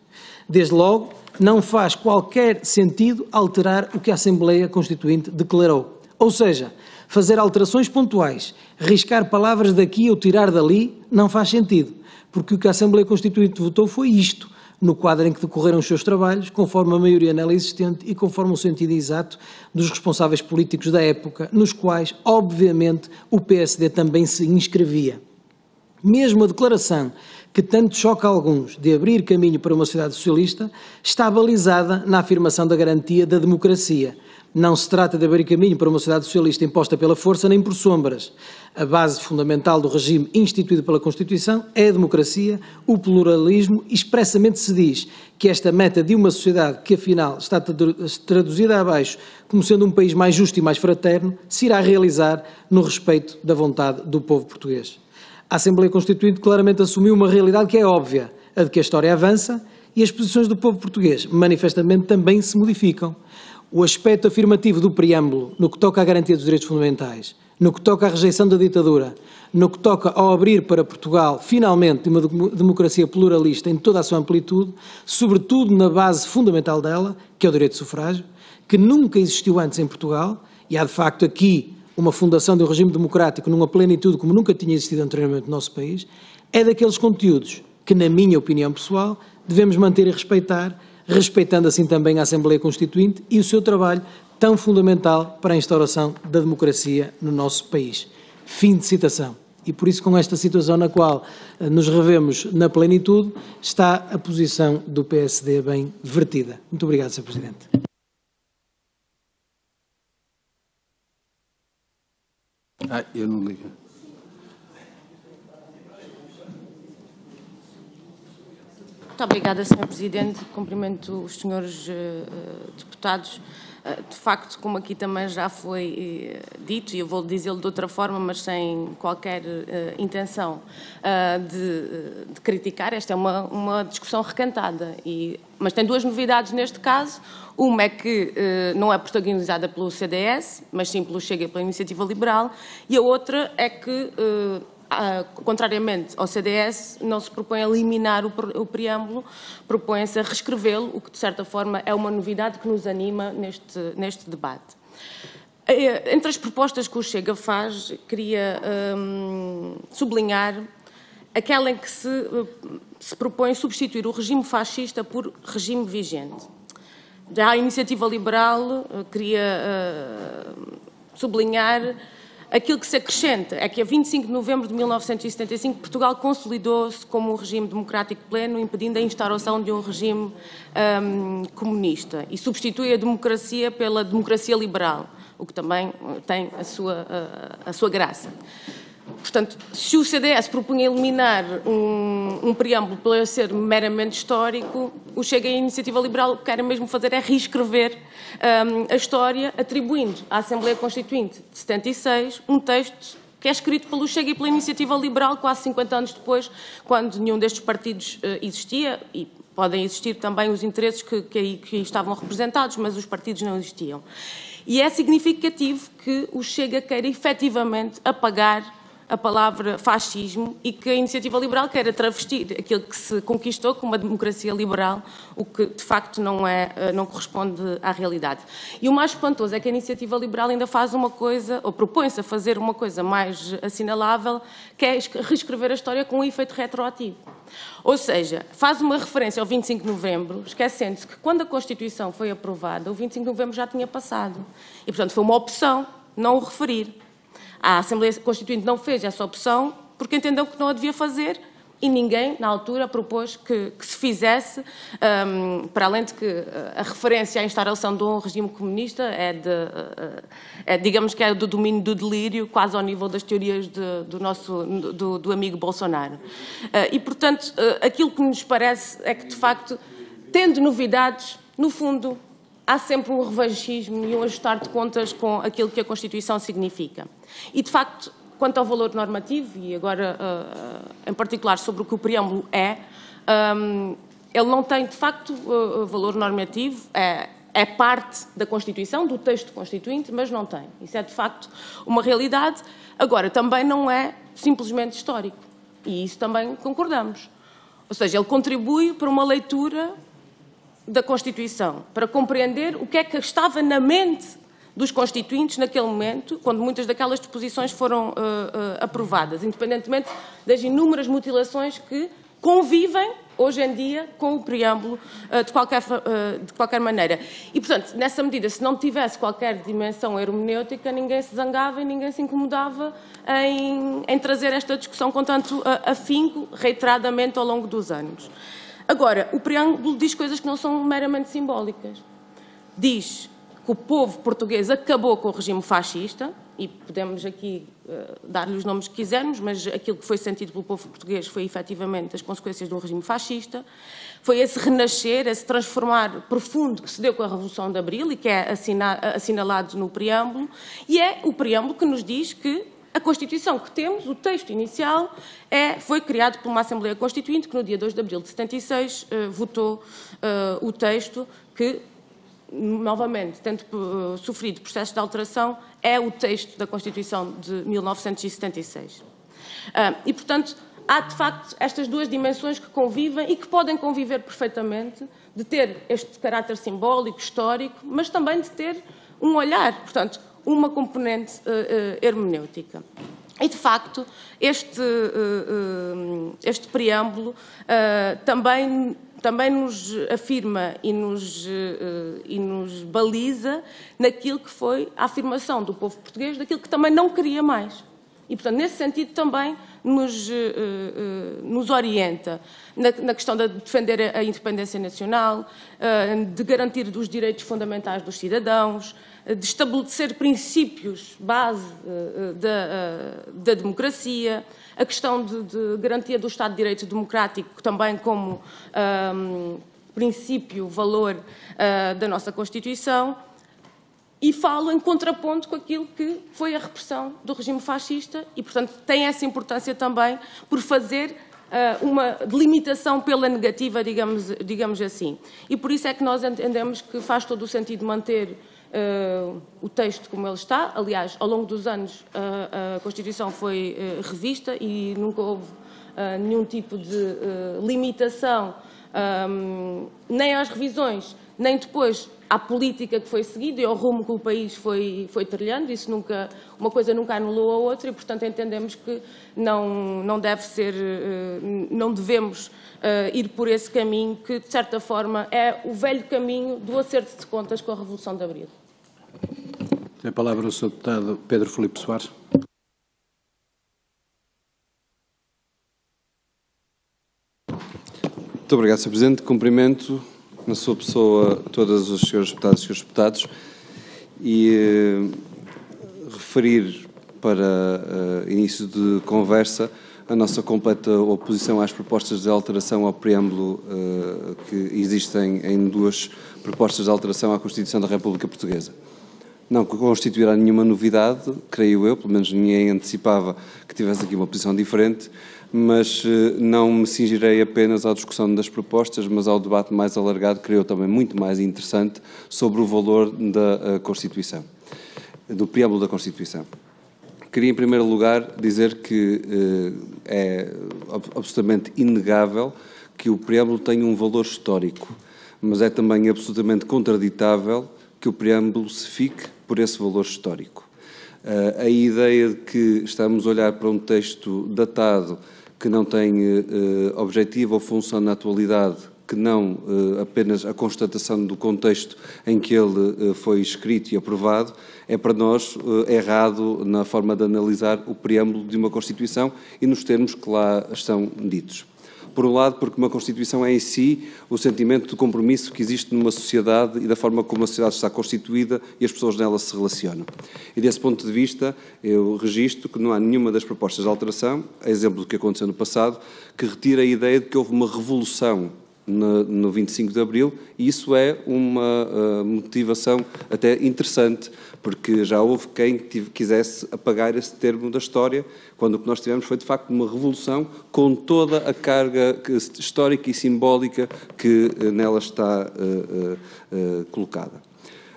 Desde logo, não faz qualquer sentido alterar o que a Assembleia Constituinte declarou. Ou seja, fazer alterações pontuais, riscar palavras daqui ou tirar dali, não faz sentido, porque o que a Assembleia Constituinte votou foi isto, no quadro em que decorreram os seus trabalhos, conforme a maioria nela existente e conforme o sentido exato dos responsáveis políticos da época, nos quais, obviamente, o PSD também se inscrevia. Mesmo a declaração que tanto choca a alguns de abrir caminho para uma sociedade socialista, está balizada na afirmação da garantia da democracia. Não se trata de abrir caminho para uma sociedade socialista imposta pela força nem por sombras. A base fundamental do regime instituído pela Constituição é a democracia, o pluralismo, e expressamente se diz que esta meta de uma sociedade que, afinal, está traduzida abaixo como sendo um país mais justo e mais fraterno, se irá realizar no respeito da vontade do povo português. A Assembleia Constituinte claramente assumiu uma realidade que é óbvia, a de que a história avança e as posições do povo português, manifestamente, também se modificam. o aspecto afirmativo do preâmbulo no que toca à garantia dos direitos fundamentais, no que toca à rejeição da ditadura, no que toca ao abrir para Portugal, finalmente, de uma democracia pluralista em toda a sua amplitude, sobretudo na base fundamental dela, que é o direito de sufrágio, que nunca existiu antes em Portugal, e há de facto aqui uma fundação de um regime democrático numa plenitude como nunca tinha existido anteriormente no nosso país, é daqueles conteúdos que, na minha opinião pessoal, devemos manter e respeitar, respeitando assim também a Assembleia Constituinte e o seu trabalho tão fundamental para a instauração da democracia no nosso país. Fim de citação. E por isso, com esta situação na qual nos revemos na plenitude, está a posição do PSD bem vertida. Muito obrigado, Sr. Presidente. Eu não ligo. Muito obrigada, Sr. Presidente. Cumprimento os senhores deputados. De facto, como aqui também já foi dito, e eu vou dizê-lo de outra forma, mas sem qualquer intenção de criticar, esta é uma discussão recantada, mas tem duas novidades neste caso. Uma é que não é protagonizada pelo CDS, mas sim pelo Chega e pela Iniciativa Liberal, e a outra é que, contrariamente ao CDS, não se propõe a eliminar o preâmbulo, propõe-se a reescrevê-lo, o que de certa forma é uma novidade que nos anima neste debate. Entre as propostas que o Chega faz, queria sublinhar aquela em que se propõe substituir o regime fascista por regime vigente. Já a Iniciativa Liberal queria sublinhar aquilo que se acrescenta, é que a 25 de novembro de 1975 Portugal consolidou-se como um regime democrático pleno, impedindo a instauração de um regime comunista, e substitui a democracia pela democracia liberal, o que também tem a sua graça. Portanto, se o CDS propunha eliminar um preâmbulo para ser meramente histórico, o Chega e a Iniciativa Liberal o que querem mesmo fazer é reescrever a história, atribuindo à Assembleia Constituinte de 76 um texto que é escrito pelo Chega e pela Iniciativa Liberal quase 50 anos depois, quando nenhum destes partidos existia, e podem existir também os interesses que aí estavam representados, mas os partidos não existiam. E é significativo que o Chega queira efetivamente apagar a palavra fascismo e que a Iniciativa Liberal queira travestir aquilo que se conquistou como uma democracia liberal, o que de facto não corresponde à realidade. E o mais espantoso é que a Iniciativa Liberal ainda faz uma coisa, ou propõe-se a fazer uma coisa mais assinalável, que é reescrever a história com um efeito retroativo. Ou seja, faz uma referência ao 25 de novembro, esquecendo-se que quando a Constituição foi aprovada, o 25 de novembro já tinha passado. E, portanto, foi uma opção não o referir. A Assembleia Constituinte não fez essa opção porque entendeu que não a devia fazer e ninguém, na altura, propôs que se fizesse, para além de que a referência à instauração de um regime comunista digamos que é do domínio do delírio, quase ao nível das teorias do amigo Bolsonaro. E, portanto, aquilo que nos parece é que, de facto, tendo novidades, no fundo, há sempre um revanchismo e um ajustar de contas com aquilo que a Constituição significa. E, de facto, quanto ao valor normativo, e agora, em particular, sobre o que o preâmbulo ele não tem, de facto, valor normativo, é parte da Constituição, do texto constituinte, mas não tem. Isso é, de facto, uma realidade. Agora, também não é simplesmente histórico. E isso também concordamos. Ou seja, ele contribui para uma leitura da Constituição, para compreender o que é que estava na mente dos constituintes naquele momento, quando muitas daquelas disposições foram aprovadas, independentemente das inúmeras mutilações que convivem hoje em dia com o preâmbulo de qualquer maneira. E, portanto, nessa medida, se não tivesse qualquer dimensão hermenêutica, ninguém se zangava e ninguém se incomodava em trazer esta discussão com tanto afinco, reiteradamente ao longo dos anos. Agora, o preâmbulo diz coisas que não são meramente simbólicas. Diz que o povo português acabou com o regime fascista, e podemos aqui dar-lhe os nomes que quisermos, mas aquilo que foi sentido pelo povo português foi efetivamente as consequências de um regime fascista, foi esse renascer, esse transformar profundo que se deu com a Revolução de Abril e que é assinalado no preâmbulo, e é o preâmbulo que nos diz que a Constituição que temos, o texto inicial, foi criado por uma Assembleia Constituinte que no dia 2 de abril de 76 votou o texto que novamente, tendo sofrido processos de alteração, é o texto da Constituição de 1976. E, portanto, há, de facto, estas duas dimensões que convivem e que podem conviver perfeitamente, de ter este caráter simbólico, histórico, mas também de ter um olhar, portanto, uma componente hermenêutica. E, de facto, este preâmbulo também nos afirma e nos baliza naquilo que foi a afirmação do povo português, daquilo que também não queria mais. E, portanto, nesse sentido também nos orienta na questão de defender a independência nacional, de garantir os direitos fundamentais dos cidadãos, de estabelecer princípios base da democracia, a questão de garantia do Estado de Direito democrático também como princípio, valor da nossa Constituição, e falo em contraponto com aquilo que foi a repressão do regime fascista e, portanto, tem essa importância também por fazer uma delimitação pela negativa, digamos assim. E por isso é que nós entendemos que faz todo o sentido manter o texto como ele está. Aliás, ao longo dos anos a Constituição foi revista e nunca houve nenhum tipo de limitação, nem às revisões, nem depois à política que foi seguida e ao rumo que o país foi trilhando. Isso nunca, uma coisa nunca anulou a outra e, portanto, entendemos que não deve ser, não devemos ir por esse caminho que, de certa forma, é o velho caminho do acerto de contas com a Revolução de Abril. Tem a palavra o Sr. Deputado Pedro Filipe Soares. Muito obrigado, Sr. Presidente. Cumprimento, na sua pessoa, todos os senhores deputados e senhores deputados e referir para início de conversa a nossa completa oposição às propostas de alteração ao preâmbulo que existem em duas propostas de alteração à Constituição da República Portuguesa. Não constituirá nenhuma novidade, creio eu, pelo menos ninguém antecipava que tivesse aqui uma posição diferente, mas não me cingirei apenas à discussão das propostas, mas ao debate mais alargado, creio eu também muito mais interessante, sobre o valor da Constituição, do preâmbulo da Constituição. Queria, em primeiro lugar, dizer que é absolutamente inegável que o preâmbulo tem um valor histórico, mas é também absolutamente contraditável que o preâmbulo se fique por esse valor histórico. A ideia de que estamos a olhar para um texto datado que não tem objetivo ou função na atualidade, que não apenas a constatação do contexto em que ele foi escrito e aprovado, é para nós errado na forma de analisar o preâmbulo de uma Constituição e nos termos que lá estão ditos. Por um lado, porque uma Constituição é em si o sentimento de compromisso que existe numa sociedade e da forma como a sociedade está constituída e as pessoas nela se relacionam. E desse ponto de vista, eu registro que não há nenhuma das propostas de alteração, a exemplo do que aconteceu no passado, que retira a ideia de que houve uma revolução no 25 de Abril, e isso é uma motivação até interessante, porque já houve quem quisesse apagar esse termo da história, quando o que nós tivemos foi, de facto, uma revolução com toda a carga histórica e simbólica que nela está colocada.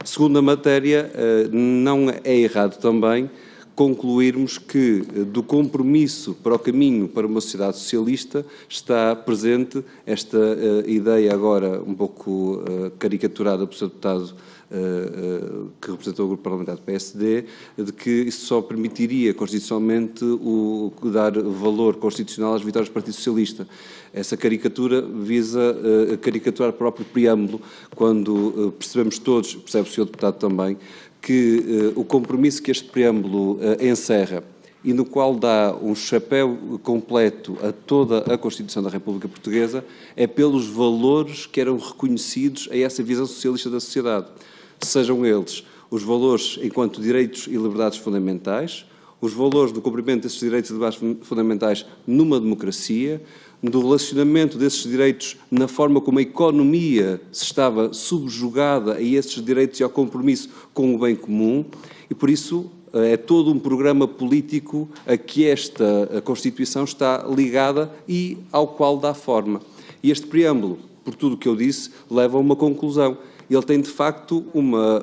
Segunda matéria, não é errado também concluirmos que do compromisso para o caminho para uma sociedade socialista está presente esta ideia agora um pouco caricaturada pelo Sr. Deputado que representou o Grupo Parlamentar do PSD, de que isso só permitiria constitucionalmente dar valor constitucional às vitórias do Partido Socialista. Essa caricatura visa caricaturar o próprio preâmbulo, quando percebemos todos, percebe o Sr. Deputado também, que o compromisso que este preâmbulo encerra e no qual dá um chapéu completo a toda a Constituição da República Portuguesa é pelos valores que eram reconhecidos a essa visão socialista da sociedade. Sejam eles os valores enquanto direitos e liberdades fundamentais, os valores do cumprimento desses direitos e liberdades fundamentais numa democracia, do relacionamento desses direitos na forma como a economia se estava subjugada a esses direitos e ao compromisso com o bem comum, e por isso é todo um programa político a que esta Constituição está ligada e ao qual dá forma. E este preâmbulo, por tudo o que eu disse, leva a uma conclusão. ele tem de facto uma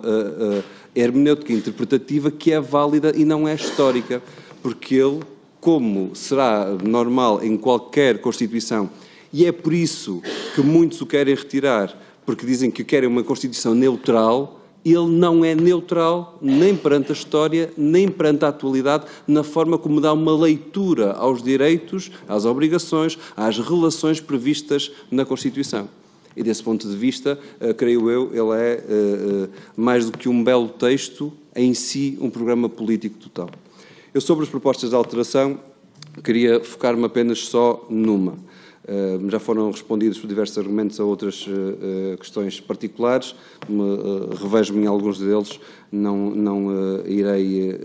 hermenêutica interpretativa que é válida e não é histórica, porque ele, como será normal em qualquer Constituição, e é por isso que muitos o querem retirar, porque dizem que querem uma Constituição neutral, ele não é neutral nem perante a história, nem perante a atualidade, na forma como dá uma leitura aos direitos, às obrigações, às relações previstas na Constituição. E desse ponto de vista, creio eu, ele é mais do que um belo texto, em si um programa político total. Eu, sobre as propostas de alteração, queria focar-me apenas só numa. Já foram respondidos por diversos argumentos a outras questões particulares, revejo-me em alguns deles, não irei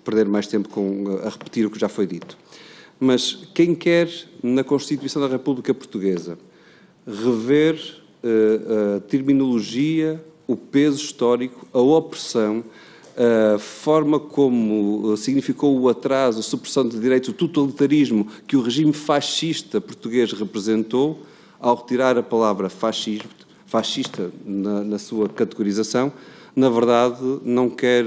perder mais tempo a repetir o que já foi dito. Mas quem quer, na Constituição da República Portuguesa, rever a terminologia, o peso histórico, a opressão, a forma como significou o atraso, a supressão de direitos, o totalitarismo que o regime fascista português representou, ao retirar a palavra fascista na sua categorização, na verdade não quer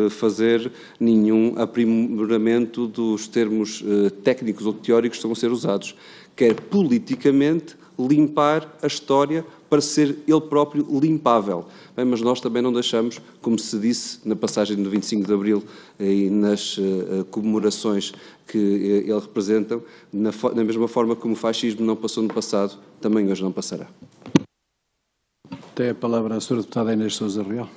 fazer nenhum aprimoramento dos termos técnicos ou teóricos que estão a ser usados. Quer politicamente limpar a história para ser ele próprio limpável. Bem, mas nós também não deixamos, como se disse na passagem do 25 de Abril e nas comemorações que ele representa, na mesma forma como o fascismo não passou no passado, também hoje não passará. Tem a palavra a Sra. Deputada Inês Sousa Real.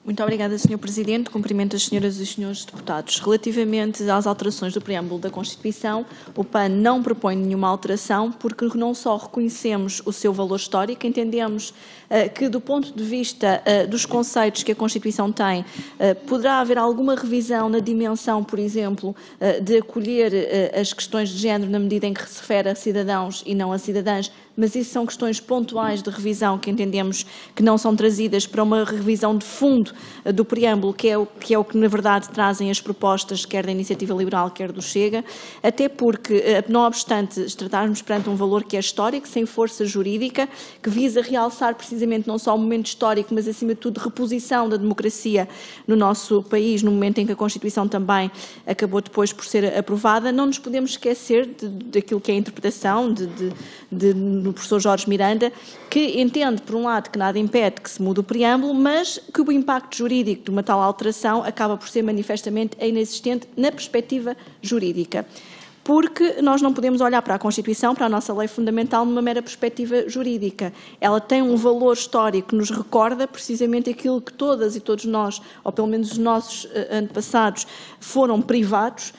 Muito obrigada, Sr. Presidente. Cumprimento as senhoras e os senhores deputados. Relativamente às alterações do preâmbulo da Constituição, o PAN não propõe nenhuma alteração porque não só reconhecemos o seu valor histórico, entendemos que do ponto de vista dos conceitos que a Constituição tem, poderá haver alguma revisão na dimensão, por exemplo, de acolher as questões de género na medida em que se refere a cidadãos e não a cidadãs, mas isso são questões pontuais de revisão que entendemos que não são trazidas para uma revisão de fundo do preâmbulo, que é o que na verdade trazem as propostas, quer da Iniciativa Liberal, quer do Chega, até porque, não obstante tratarmos perante um valor que é histórico, sem força jurídica, que visa realçar precisamente não só o momento histórico, mas acima de tudo reposição da democracia no nosso país, no momento em que a Constituição também acabou depois por ser aprovada, não nos podemos esquecer daquilo que é a interpretação do professor Jorge Miranda, que entende, por um lado, que nada impede que se mude o preâmbulo, mas que o impacto jurídico de uma tal alteração acaba por ser manifestamente inexistente na perspectiva jurídica. Porque nós não podemos olhar para a Constituição, para a nossa lei fundamental, numa mera perspectiva jurídica. Ela tem um valor histórico que nos recorda precisamente aquilo que todas e todos nós, ou pelo menos os nossos antepassados, foram privados,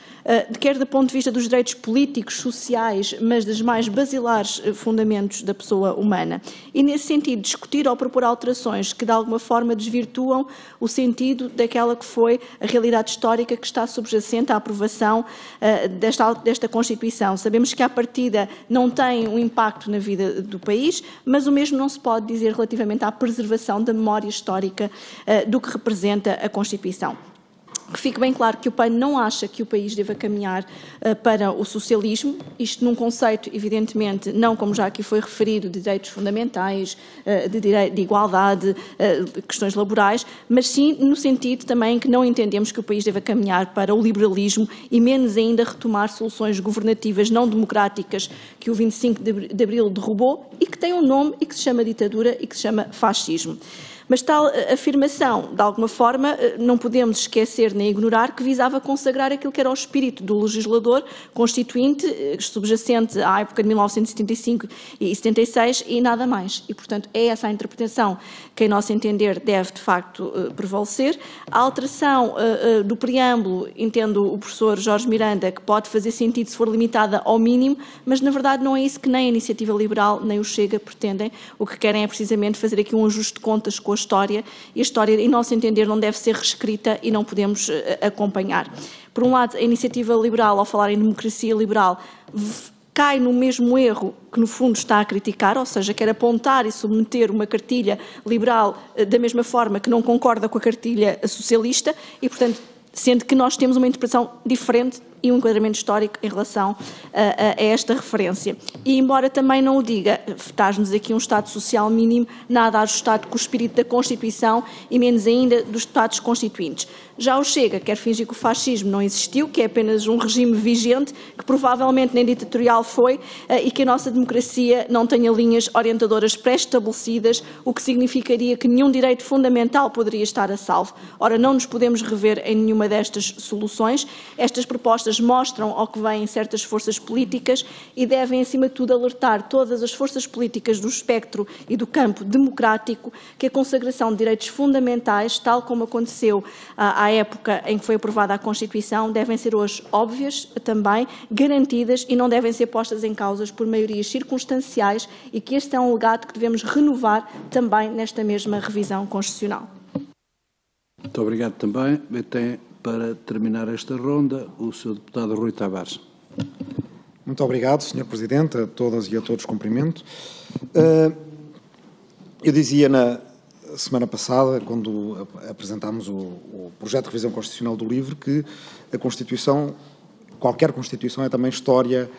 quer do ponto de vista dos direitos políticos, sociais, mas dos mais basilares fundamentos da pessoa humana. E, nesse sentido, discutir ou propor alterações que, de alguma forma, desvirtuam o sentido daquela que foi a realidade histórica que está subjacente à aprovação desta Constituição. Sabemos que, à partida, não tem um impacto na vida do país, mas o mesmo não se pode dizer relativamente à preservação da memória histórica do que representa a Constituição. Que fique bem claro que o PAN não acha que o país deva caminhar para o socialismo, isto num conceito, evidentemente, não como já aqui foi referido, de direitos fundamentais, de igualdade, questões laborais, mas sim no sentido também que não entendemos que o país deva caminhar para o liberalismo e menos ainda retomar soluções governativas não democráticas que o 25 de Abril derrubou e que tem um nome e que se chama ditadura e que se chama fascismo. Mas tal afirmação, de alguma forma, não podemos esquecer nem ignorar que visava consagrar aquilo que era o espírito do legislador constituinte, subjacente à época de 1975 e 76 e nada mais. E, portanto, é essa a interpretação que, em nosso entender, deve, de facto, prevalecer. A alteração do preâmbulo, entendo o professor Jorge Miranda, que pode fazer sentido se for limitada ao mínimo, mas, na verdade, não é isso que nem a Iniciativa Liberal nem o Chega pretendem. O que querem é, precisamente, fazer aqui um ajuste de contas com a história, e a história, em nosso entender, não deve ser reescrita e não podemos acompanhar. Por um lado, a Iniciativa Liberal, ao falar em democracia liberal, cai no mesmo erro que, no fundo, está a criticar, ou seja, quer apontar e submeter uma cartilha liberal da mesma forma que não concorda com a cartilha socialista e, portanto, sendo que nós temos uma interpretação diferente e um enquadramento histórico em relação a esta referência. E, embora também não o diga, traz-nos aqui um Estado Social mínimo, nada ajustado com o espírito da Constituição e menos ainda dos Estados Constituintes. Já o Chega quer fingir que o fascismo não existiu, que é apenas um regime vigente, que provavelmente nem ditatorial foi, e que a nossa democracia não tenha linhas orientadoras pré-estabelecidas, o que significaria que nenhum direito fundamental poderia estar a salvo. Ora, não nos podemos rever em nenhuma destas soluções. Estas propostas mostram ao que vêm certas forças políticas e devem, acima de tudo, alertar todas as forças políticas do espectro e do campo democrático que a consagração de direitos fundamentais, tal como aconteceu à época em que foi aprovada a Constituição, devem ser hoje óbvias também, garantidas e não devem ser postas em causas por maiorias circunstanciais e que este é um legado que devemos renovar também nesta mesma revisão constitucional. Muito obrigado também. Tem para terminar esta ronda o Sr. Deputado Rui Tavares. Muito obrigado, Sr. Presidente, a todas e a todos cumprimento. Eu dizia na semana passada, quando apresentámos o projeto de revisão constitucional do LIVRE, que a Constituição, qualquer Constituição, é também história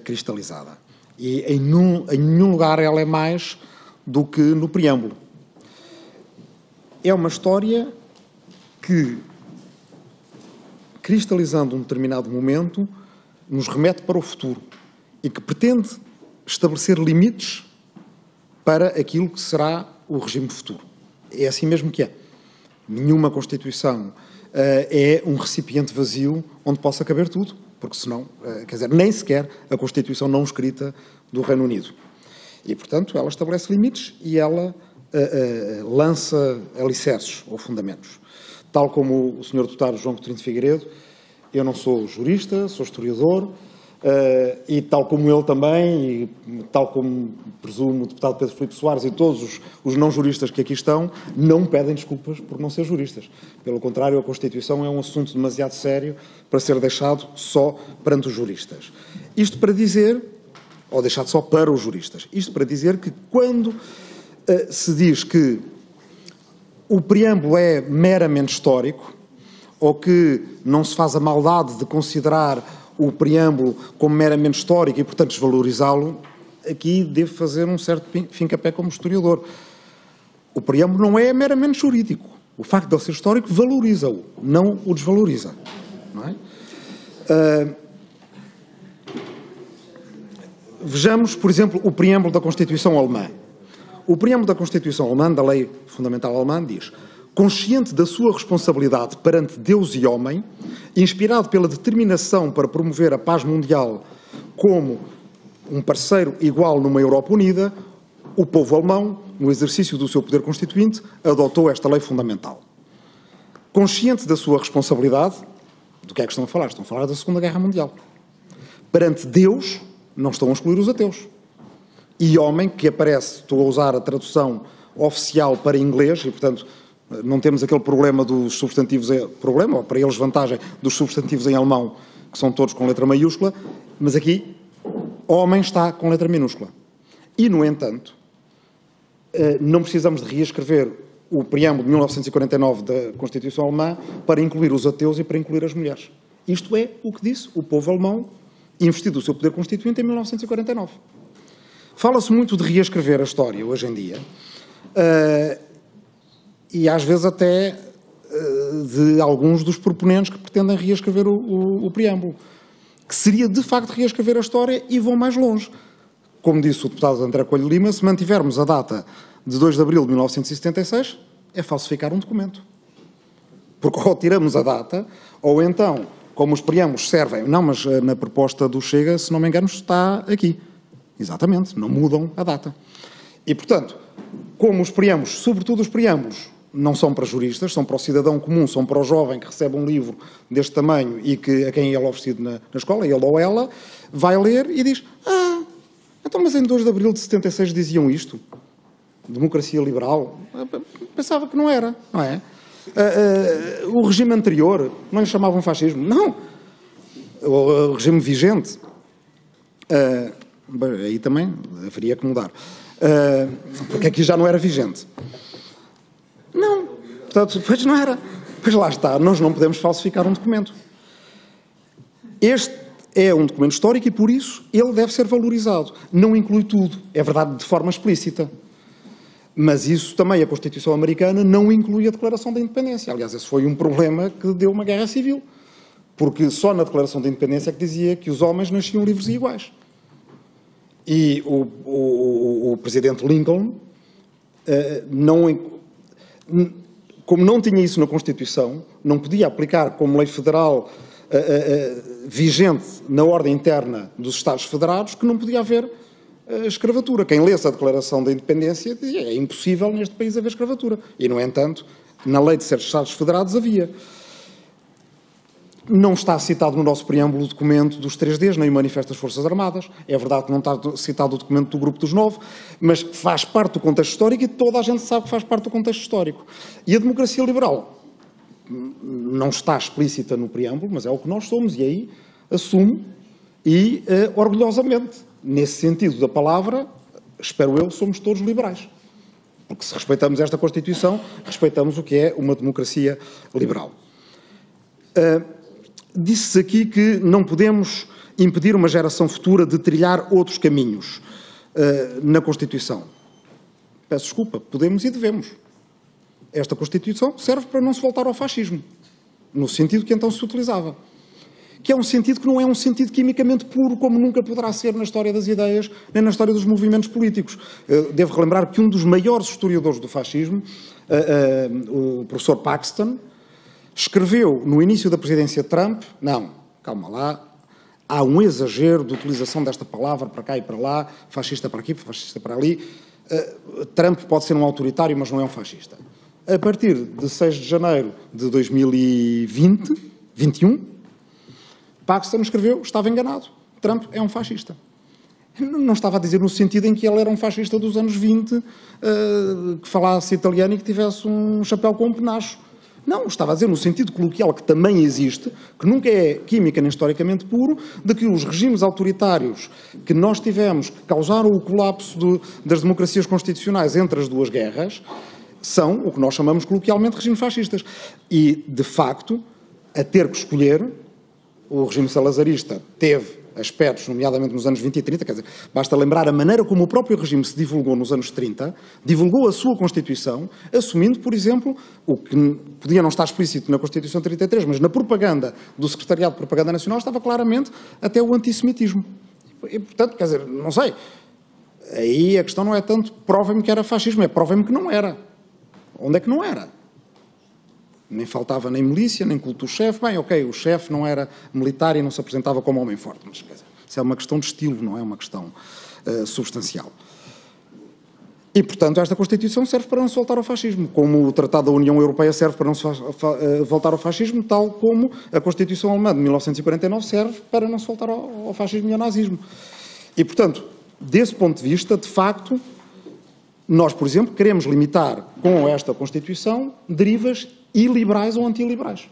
cristalizada. E em nenhum lugar ela é mais do que no preâmbulo. É uma história que, cristalizando um determinado momento, nos remete para o futuro e que pretende estabelecer limites para aquilo que será o regime futuro. É assim mesmo que é. Nenhuma Constituição é um recipiente vazio onde possa caber tudo, porque senão, quer dizer, nem sequer a Constituição não escrita do Reino Unido. E, portanto, ela estabelece limites e ela lança alicerces ou fundamentos. Tal como o Sr. Deputado João Coutinho de Figueiredo, eu não sou jurista, sou historiador, e tal como ele também, e tal como presumo o deputado Pedro Filipe Soares e todos os não juristas que aqui estão, não pedem desculpas por não ser juristas. Pelo contrário, a Constituição é um assunto demasiado sério para ser deixado só perante os juristas. Isto para dizer, ou deixado só para os juristas, isto para dizer que quando se diz que o preâmbulo é meramente histórico, ou que não se faz a maldade de considerar o preâmbulo como meramente histórico e, portanto, desvalorizá-lo, aqui devo fazer um certo fincapé como historiador. O preâmbulo não é meramente jurídico. O facto de ele ser histórico valoriza-o, não o desvaloriza. Não é? Vejamos, por exemplo, o preâmbulo da Constituição Alemã. O preâmbulo da Constituição Alemã, da Lei Fundamental Alemã, diz: consciente da sua responsabilidade perante Deus e homem, inspirado pela determinação para promover a paz mundial como um parceiro igual numa Europa unida, o povo alemão, no exercício do seu poder constituinte, adotou esta lei fundamental. Consciente da sua responsabilidade, do que é que estão a falar? Estão a falar da Segunda Guerra Mundial. Perante Deus, não estão a excluir os ateus. E homem, que aparece, estou a usar a tradução oficial para inglês, e portanto não temos aquele problema dos substantivos, problema, ou para eles vantagem, dos substantivos em alemão, que são todos com letra maiúscula, mas aqui, homem está com letra minúscula. E, no entanto, não precisamos de reescrever o preâmbulo de 1949 da Constituição Alemã para incluir os ateus e para incluir as mulheres. Isto é o que disse o povo alemão, investido o seu poder constituinte em 1949. Fala-se muito de reescrever a história hoje em dia, e às vezes até de alguns dos proponentes que pretendem reescrever o preâmbulo, que seria de facto reescrever a história e vão mais longe. Como disse o deputado André Coelho Lima, se mantivermos a data de 2 de abril de 1976, é falsificar um documento. Porque ou tiramos a data, ou então, como os preâmbulos servem... Não, mas na proposta do Chega, se não me engano, está aqui. Exatamente, não mudam a data. E, portanto, como os preâmbulos, sobretudo os preâmbulos, não são para juristas, são para o cidadão comum, são para o jovem que recebe um livro deste tamanho e que, a quem ele é oferecido na escola, ele ou ela, vai ler e diz: então, mas em 2 de abril de 76 diziam isto? Democracia liberal? Pensava que não era, não é? O regime anterior, não lhe chamavam fascismo? Não. O regime vigente, aí também haveria que mudar, porque aqui já não era vigente. Não, portanto, pois não era. Pois lá está, nós não podemos falsificar um documento. Este é um documento histórico e, por isso, ele deve ser valorizado. Não inclui tudo, é verdade, de forma explícita. Mas isso também, a Constituição americana não inclui a Declaração da Independência. Aliás, esse foi um problema que deu uma guerra civil. Porque só na Declaração da Independência é que dizia que os homens nasciam livres e iguais. E o presidente Lincoln, como não tinha isso na Constituição, não podia aplicar como lei federal vigente na ordem interna dos Estados Federados, que não podia haver escravatura. Quem lesse a Declaração da Independência dizia é impossível neste país haver escravatura. E, no entanto, na lei de certos Estados Federados havia. Não está citado no nosso preâmbulo o documento dos 3Ds, nem o Manifesto das Forças Armadas. É verdade que não está citado o documento do Grupo dos 9, mas faz parte do contexto histórico e toda a gente sabe que faz parte do contexto histórico. E a democracia liberal não está explícita no preâmbulo, mas é o que nós somos, e aí assumo e orgulhosamente, nesse sentido da palavra, espero eu, somos todos liberais. Porque se respeitamos esta Constituição, respeitamos o que é uma democracia liberal. Disse-se aqui que não podemos impedir uma geração futura de trilhar outros caminhos na Constituição. Peço desculpa, podemos e devemos. Esta Constituição serve para não se voltar ao fascismo, no sentido que então se utilizava. Que é um sentido que não é um sentido quimicamente puro, como nunca poderá ser na história das ideias, nem na história dos movimentos políticos. Devo relembrar que um dos maiores historiadores do fascismo, o professor Paxton, escreveu no início da presidência de Trump, não, calma lá, há um exagero de utilização desta palavra para cá e para lá, fascista para aqui, fascista para ali. Trump pode ser um autoritário, mas não é um fascista. A partir de 6 de janeiro de 2021, Paxton escreveu, estava enganado, Trump é um fascista. Não estava a dizer no sentido em que ele era um fascista dos anos 20, que falasse italiano e que tivesse um chapéu com um penacho. Não, estava a dizer no sentido coloquial que também existe, que nunca é química nem historicamente puro, de que os regimes autoritários que nós tivemos, que causaram o colapso das democracias constitucionais entre as duas guerras, são o que nós chamamos coloquialmente regimes fascistas. E, de facto, a ter que escolher, o regime salazarista teve aspectos, nomeadamente nos anos 20 e 30, quer dizer, basta lembrar a maneira como o próprio regime se divulgou nos anos 30, divulgou a sua Constituição, assumindo, por exemplo, o que podia não estar explícito na Constituição 33, mas na propaganda do Secretariado de Propaganda Nacional estava claramente até o antissemitismo. E, portanto, quer dizer, não sei, aí a questão não é tanto provem-me que era fascismo, é provem-me que não era. Onde é que não era? Nem faltava nem milícia, nem culto do chefe. Bem, ok, o chefe não era militar e não se apresentava como homem forte, mas quer dizer, isso é uma questão de estilo, não é uma questão substancial. E, portanto, esta Constituição serve para não se voltar ao fascismo, como o Tratado da União Europeia serve para não se voltar ao fascismo, tal como a Constituição Alemã de 1949 serve para não se voltar ao fascismo e ao nazismo. E, portanto, desse ponto de vista, de facto, nós, por exemplo, queremos limitar com esta Constituição derivas iliberais ou antiliberais.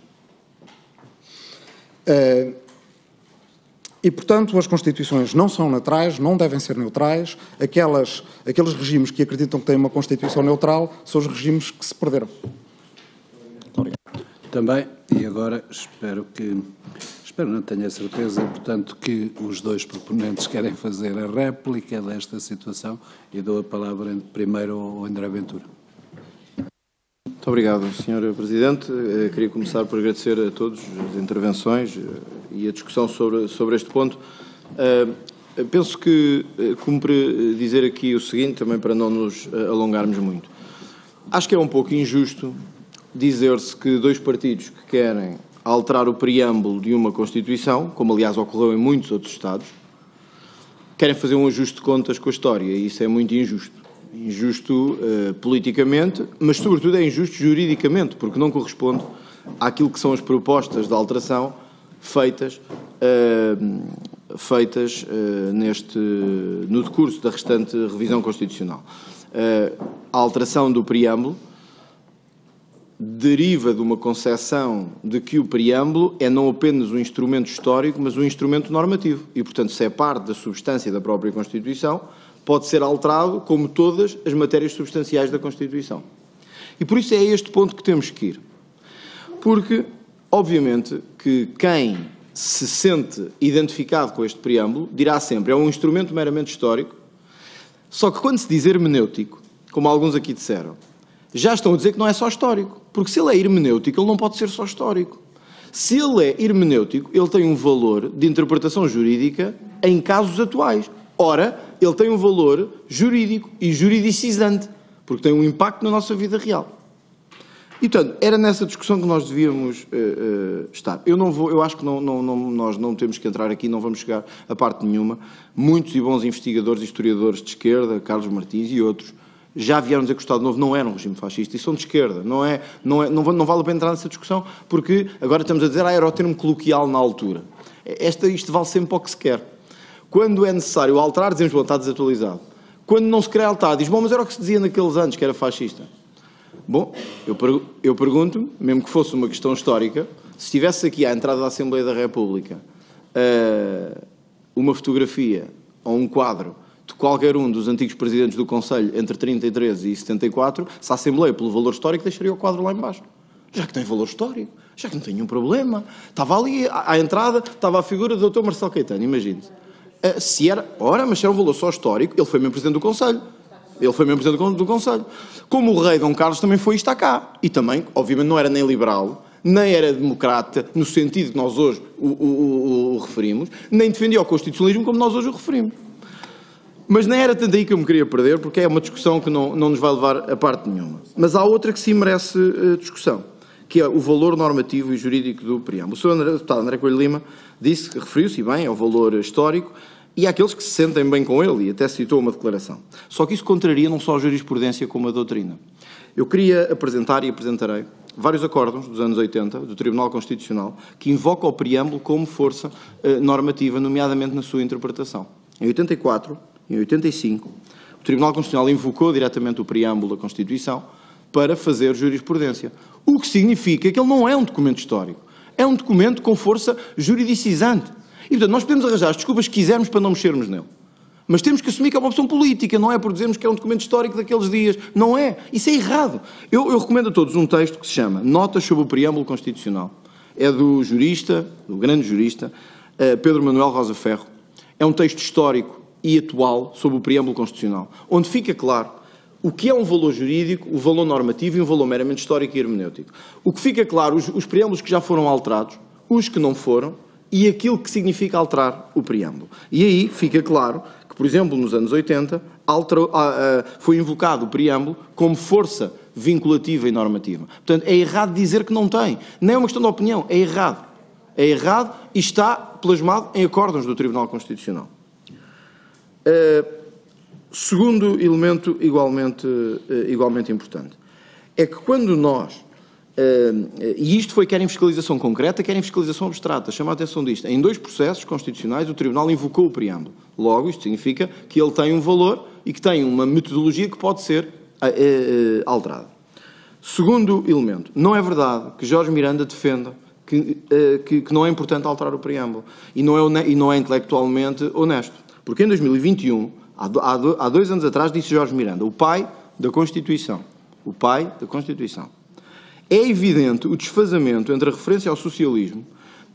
E, portanto, as Constituições não são neutrais, não devem ser neutrais. Aqueles regimes que acreditam que têm uma Constituição neutral são os regimes que se perderam. Muito obrigado. Também, e agora espero, não tenho a certeza, portanto, que os dois proponentes querem fazer a réplica desta situação e dou a palavra primeiro ao André Ventura. Muito obrigado, Sr. Presidente. Queria começar por agradecer a todos as intervenções e a discussão sobre este ponto. Penso que cumpre dizer aqui o seguinte, também para não nos alongarmos muito. Acho que é um pouco injusto dizer-se que dois partidos que querem alterar o preâmbulo de uma Constituição, como aliás ocorreu em muitos outros Estados, querem fazer um ajuste de contas com a história, e isso é muito injusto. Injusto politicamente, mas sobretudo é injusto juridicamente, porque não corresponde àquilo que são as propostas de alteração feitas no decurso da restante revisão constitucional. A alteração do preâmbulo deriva de uma concepção de que o preâmbulo é não apenas um instrumento histórico, mas um instrumento normativo. E, portanto, se é parte da substância da própria Constituição, pode ser alterado como todas as matérias substanciais da Constituição. E por isso é a este ponto que temos que ir. Porque, obviamente, que quem se sente identificado com este preâmbulo, dirá sempre, é um instrumento meramente histórico, só que quando se diz hermenêutico, como alguns aqui disseram, já estão a dizer que não é só histórico, porque se ele é hermenêutico, ele não pode ser só histórico. Se ele é hermenêutico, ele tem um valor de interpretação jurídica em casos atuais. Ora, ele tem um valor jurídico e juridicizante, porque tem um impacto na nossa vida real. E, portanto, era nessa discussão que nós devíamos estar. Eu acho que nós não temos que entrar aqui, não vamos chegar a parte nenhuma. Muitos e bons investigadores e historiadores de esquerda, Carlos Martins e outros, já vieram dizer que o Estado Novo não era um regime fascista e são de esquerda. Não vale a pena entrar nessa discussão, porque agora estamos a dizer, era o termo coloquial na altura. Isto vale sempre para o que se quer. Quando é necessário alterar, dizemos, bom, está desatualizado. Quando não se quer alterar, diz, bom, mas era o que se dizia naqueles anos, que era fascista. Bom, eu pergunto, mesmo que fosse uma questão histórica, se estivesse aqui à entrada da Assembleia da República uma fotografia ou um quadro de qualquer um dos antigos presidentes do Conselho entre 33 e 74, se a Assembleia, pelo valor histórico, deixaria o quadro lá embaixo. Já que tem valor histórico, já que não tem nenhum problema. Estava ali, à entrada, estava a figura do Dr. Marcelo Caetano, imagine-se. Se era um valor só histórico, ele foi mesmo presidente do Conselho. Ele foi mesmo presidente do Conselho. Como o rei Dom Carlos também foi isto cá. E também, obviamente, não era nem liberal, nem era democrata, no sentido que nós hoje o referimos, nem defendia o constitucionalismo como nós hoje o referimos. Mas nem era tanto aí que eu me queria perder, porque é uma discussão que não nos vai levar a parte nenhuma. Mas há outra que sim merece discussão, que é o valor normativo e jurídico do preâmbulo. O Sr. Deputado André Coelho Lima referiu-se bem ao valor histórico e há aqueles que se sentem bem com ele e até citou uma declaração. Só que isso contraria não só a jurisprudência como a doutrina. Eu queria apresentar e apresentarei vários acórdãos dos anos 80 do Tribunal Constitucional que invocam o preâmbulo como força normativa, nomeadamente na sua interpretação. Em 84, em 85, o Tribunal Constitucional invocou diretamente o preâmbulo da Constituição para fazer jurisprudência. O que significa que ele não é um documento histórico. É um documento com força juridicizante. E, portanto, nós podemos arranjar as desculpas que quisermos para não mexermos nele. Mas temos que assumir que é uma opção política, não é por dizermos que é um documento histórico daqueles dias. Não é. Isso é errado. Eu recomendo a todos um texto que se chama Notas sobre o Preâmbulo Constitucional. É do jurista, do grande jurista, Pedro Manuel Rosa Ferro. É um texto histórico e atual sobre o Preâmbulo Constitucional, onde fica claro o que é um valor jurídico, o valor normativo e um valor meramente histórico e hermenêutico. O que fica claro, os preâmbulos que já foram alterados, os que não foram, e aquilo que significa alterar o preâmbulo. E aí fica claro que, por exemplo, nos anos 80, foi invocado o preâmbulo como força vinculativa e normativa. Portanto, é errado dizer que não tem. Nem é uma questão de opinião, é errado. É errado e está plasmado em acórdãos do Tribunal Constitucional. Segundo elemento igualmente importante, é que quando nós, e isto foi quer em fiscalização concreta, quer em fiscalização abstrata, chama a atenção disto, em 2 processos constitucionais o Tribunal invocou o preâmbulo. Logo, isto significa que ele tem um valor e que tem uma metodologia que pode ser alterada. Segundo elemento, não é verdade que Jorge Miranda defenda que não é importante alterar o preâmbulo e não é intelectualmente honesto. Porque em 2021, há 2 anos atrás, disse Jorge Miranda, o pai da Constituição. O pai da Constituição. É evidente o desfazamento entre a referência ao socialismo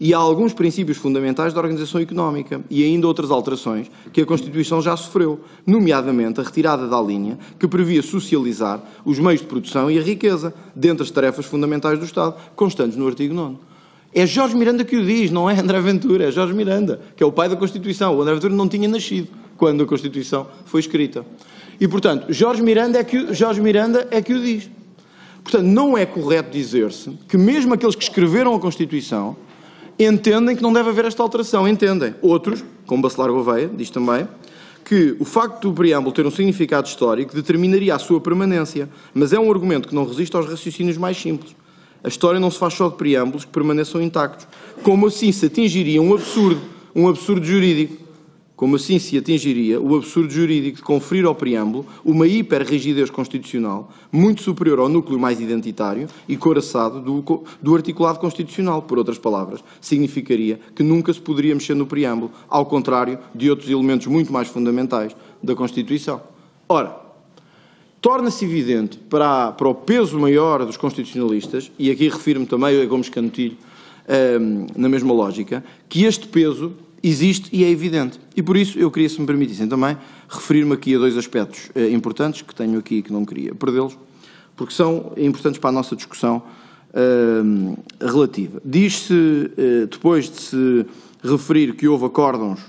e a alguns princípios fundamentais da organização económica e ainda outras alterações que a Constituição já sofreu, nomeadamente a retirada da linha que previa socializar os meios de produção e a riqueza, dentre as tarefas fundamentais do Estado, constantes no artigo 9º. É Jorge Miranda que o diz, não é André Ventura, é Jorge Miranda, que é o pai da Constituição. O André Ventura não tinha nascido quando a Constituição foi escrita. E, portanto, Jorge Miranda é que o diz. Portanto, não é correto dizer-se que mesmo aqueles que escreveram a Constituição entendem que não deve haver esta alteração. Entendem. Outros, como Bacelar Gouveia, diz também que o facto do preâmbulo ter um significado histórico determinaria a sua permanência, mas é um argumento que não resiste aos raciocínios mais simples. A história não se faz só de preâmbulos que permaneçam intactos. Como assim se atingiria um absurdo jurídico? Como assim se atingiria o absurdo jurídico de conferir ao preâmbulo uma hiper-rigidez constitucional muito superior ao núcleo mais identitário e coraçado do articulado constitucional? Por outras palavras, significaria que nunca se poderia mexer no preâmbulo, ao contrário de outros elementos muito mais fundamentais da Constituição. Ora, torna-se evidente para o peso maior dos constitucionalistas, e aqui refiro-me também a Gomes Canutilho, na mesma lógica, que este peso existe e é evidente. E por isso eu queria, se me permitissem também, referir-me aqui a dois aspectos importantes que tenho aqui e que não queria perdê-los, porque são importantes para a nossa discussão relativa. Diz-se, depois de se referir que houve acórdãos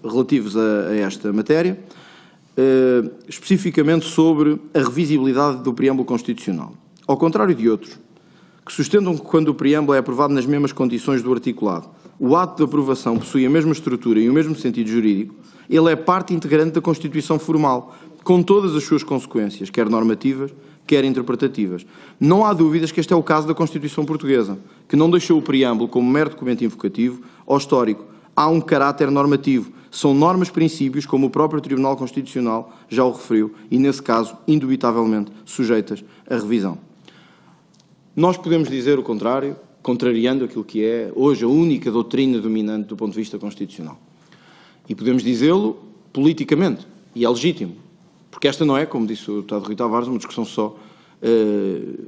relativos a esta matéria, especificamente sobre a revisibilidade do preâmbulo constitucional. Ao contrário de outros, que sustentam que quando o preâmbulo é aprovado nas mesmas condições do articulado, o ato de aprovação possui a mesma estrutura e o mesmo sentido jurídico, ele é parte integrante da Constituição formal, com todas as suas consequências, quer normativas, quer interpretativas. Não há dúvidas que este é o caso da Constituição Portuguesa, que não deixou o preâmbulo como mero documento invocativo ou histórico. Há um caráter normativo. São normas, princípios, como o próprio Tribunal Constitucional já o referiu, e, nesse caso, indubitavelmente sujeitas à revisão. Nós podemos dizer o contrário, contrariando aquilo que é hoje a única doutrina dominante do ponto de vista constitucional. E podemos dizê-lo politicamente, e é legítimo, porque esta não é, como disse o deputado Rui Tavares, uma discussão só,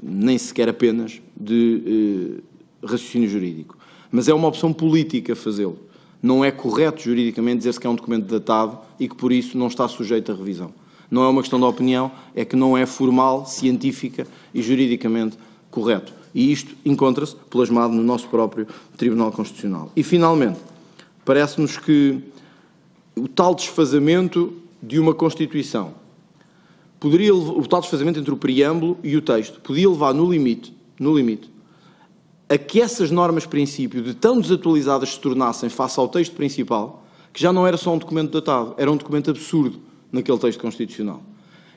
nem sequer apenas de raciocínio jurídico, mas é uma opção política fazê-lo. Não é correto juridicamente dizer-se que é um documento datado e que por isso não está sujeito à revisão. Não é uma questão de opinião, é que não é formal, científica e juridicamente correto. E isto encontra-se plasmado no nosso próprio Tribunal Constitucional. E, finalmente, parece-nos que o tal desfazamento de uma Constituição, o tal desfazamento entre o preâmbulo e o texto, podia levar no limite, a que essas normas-princípio de tão desatualizadas se tornassem face ao texto principal, que já não era só um documento datado, era um documento absurdo naquele texto constitucional.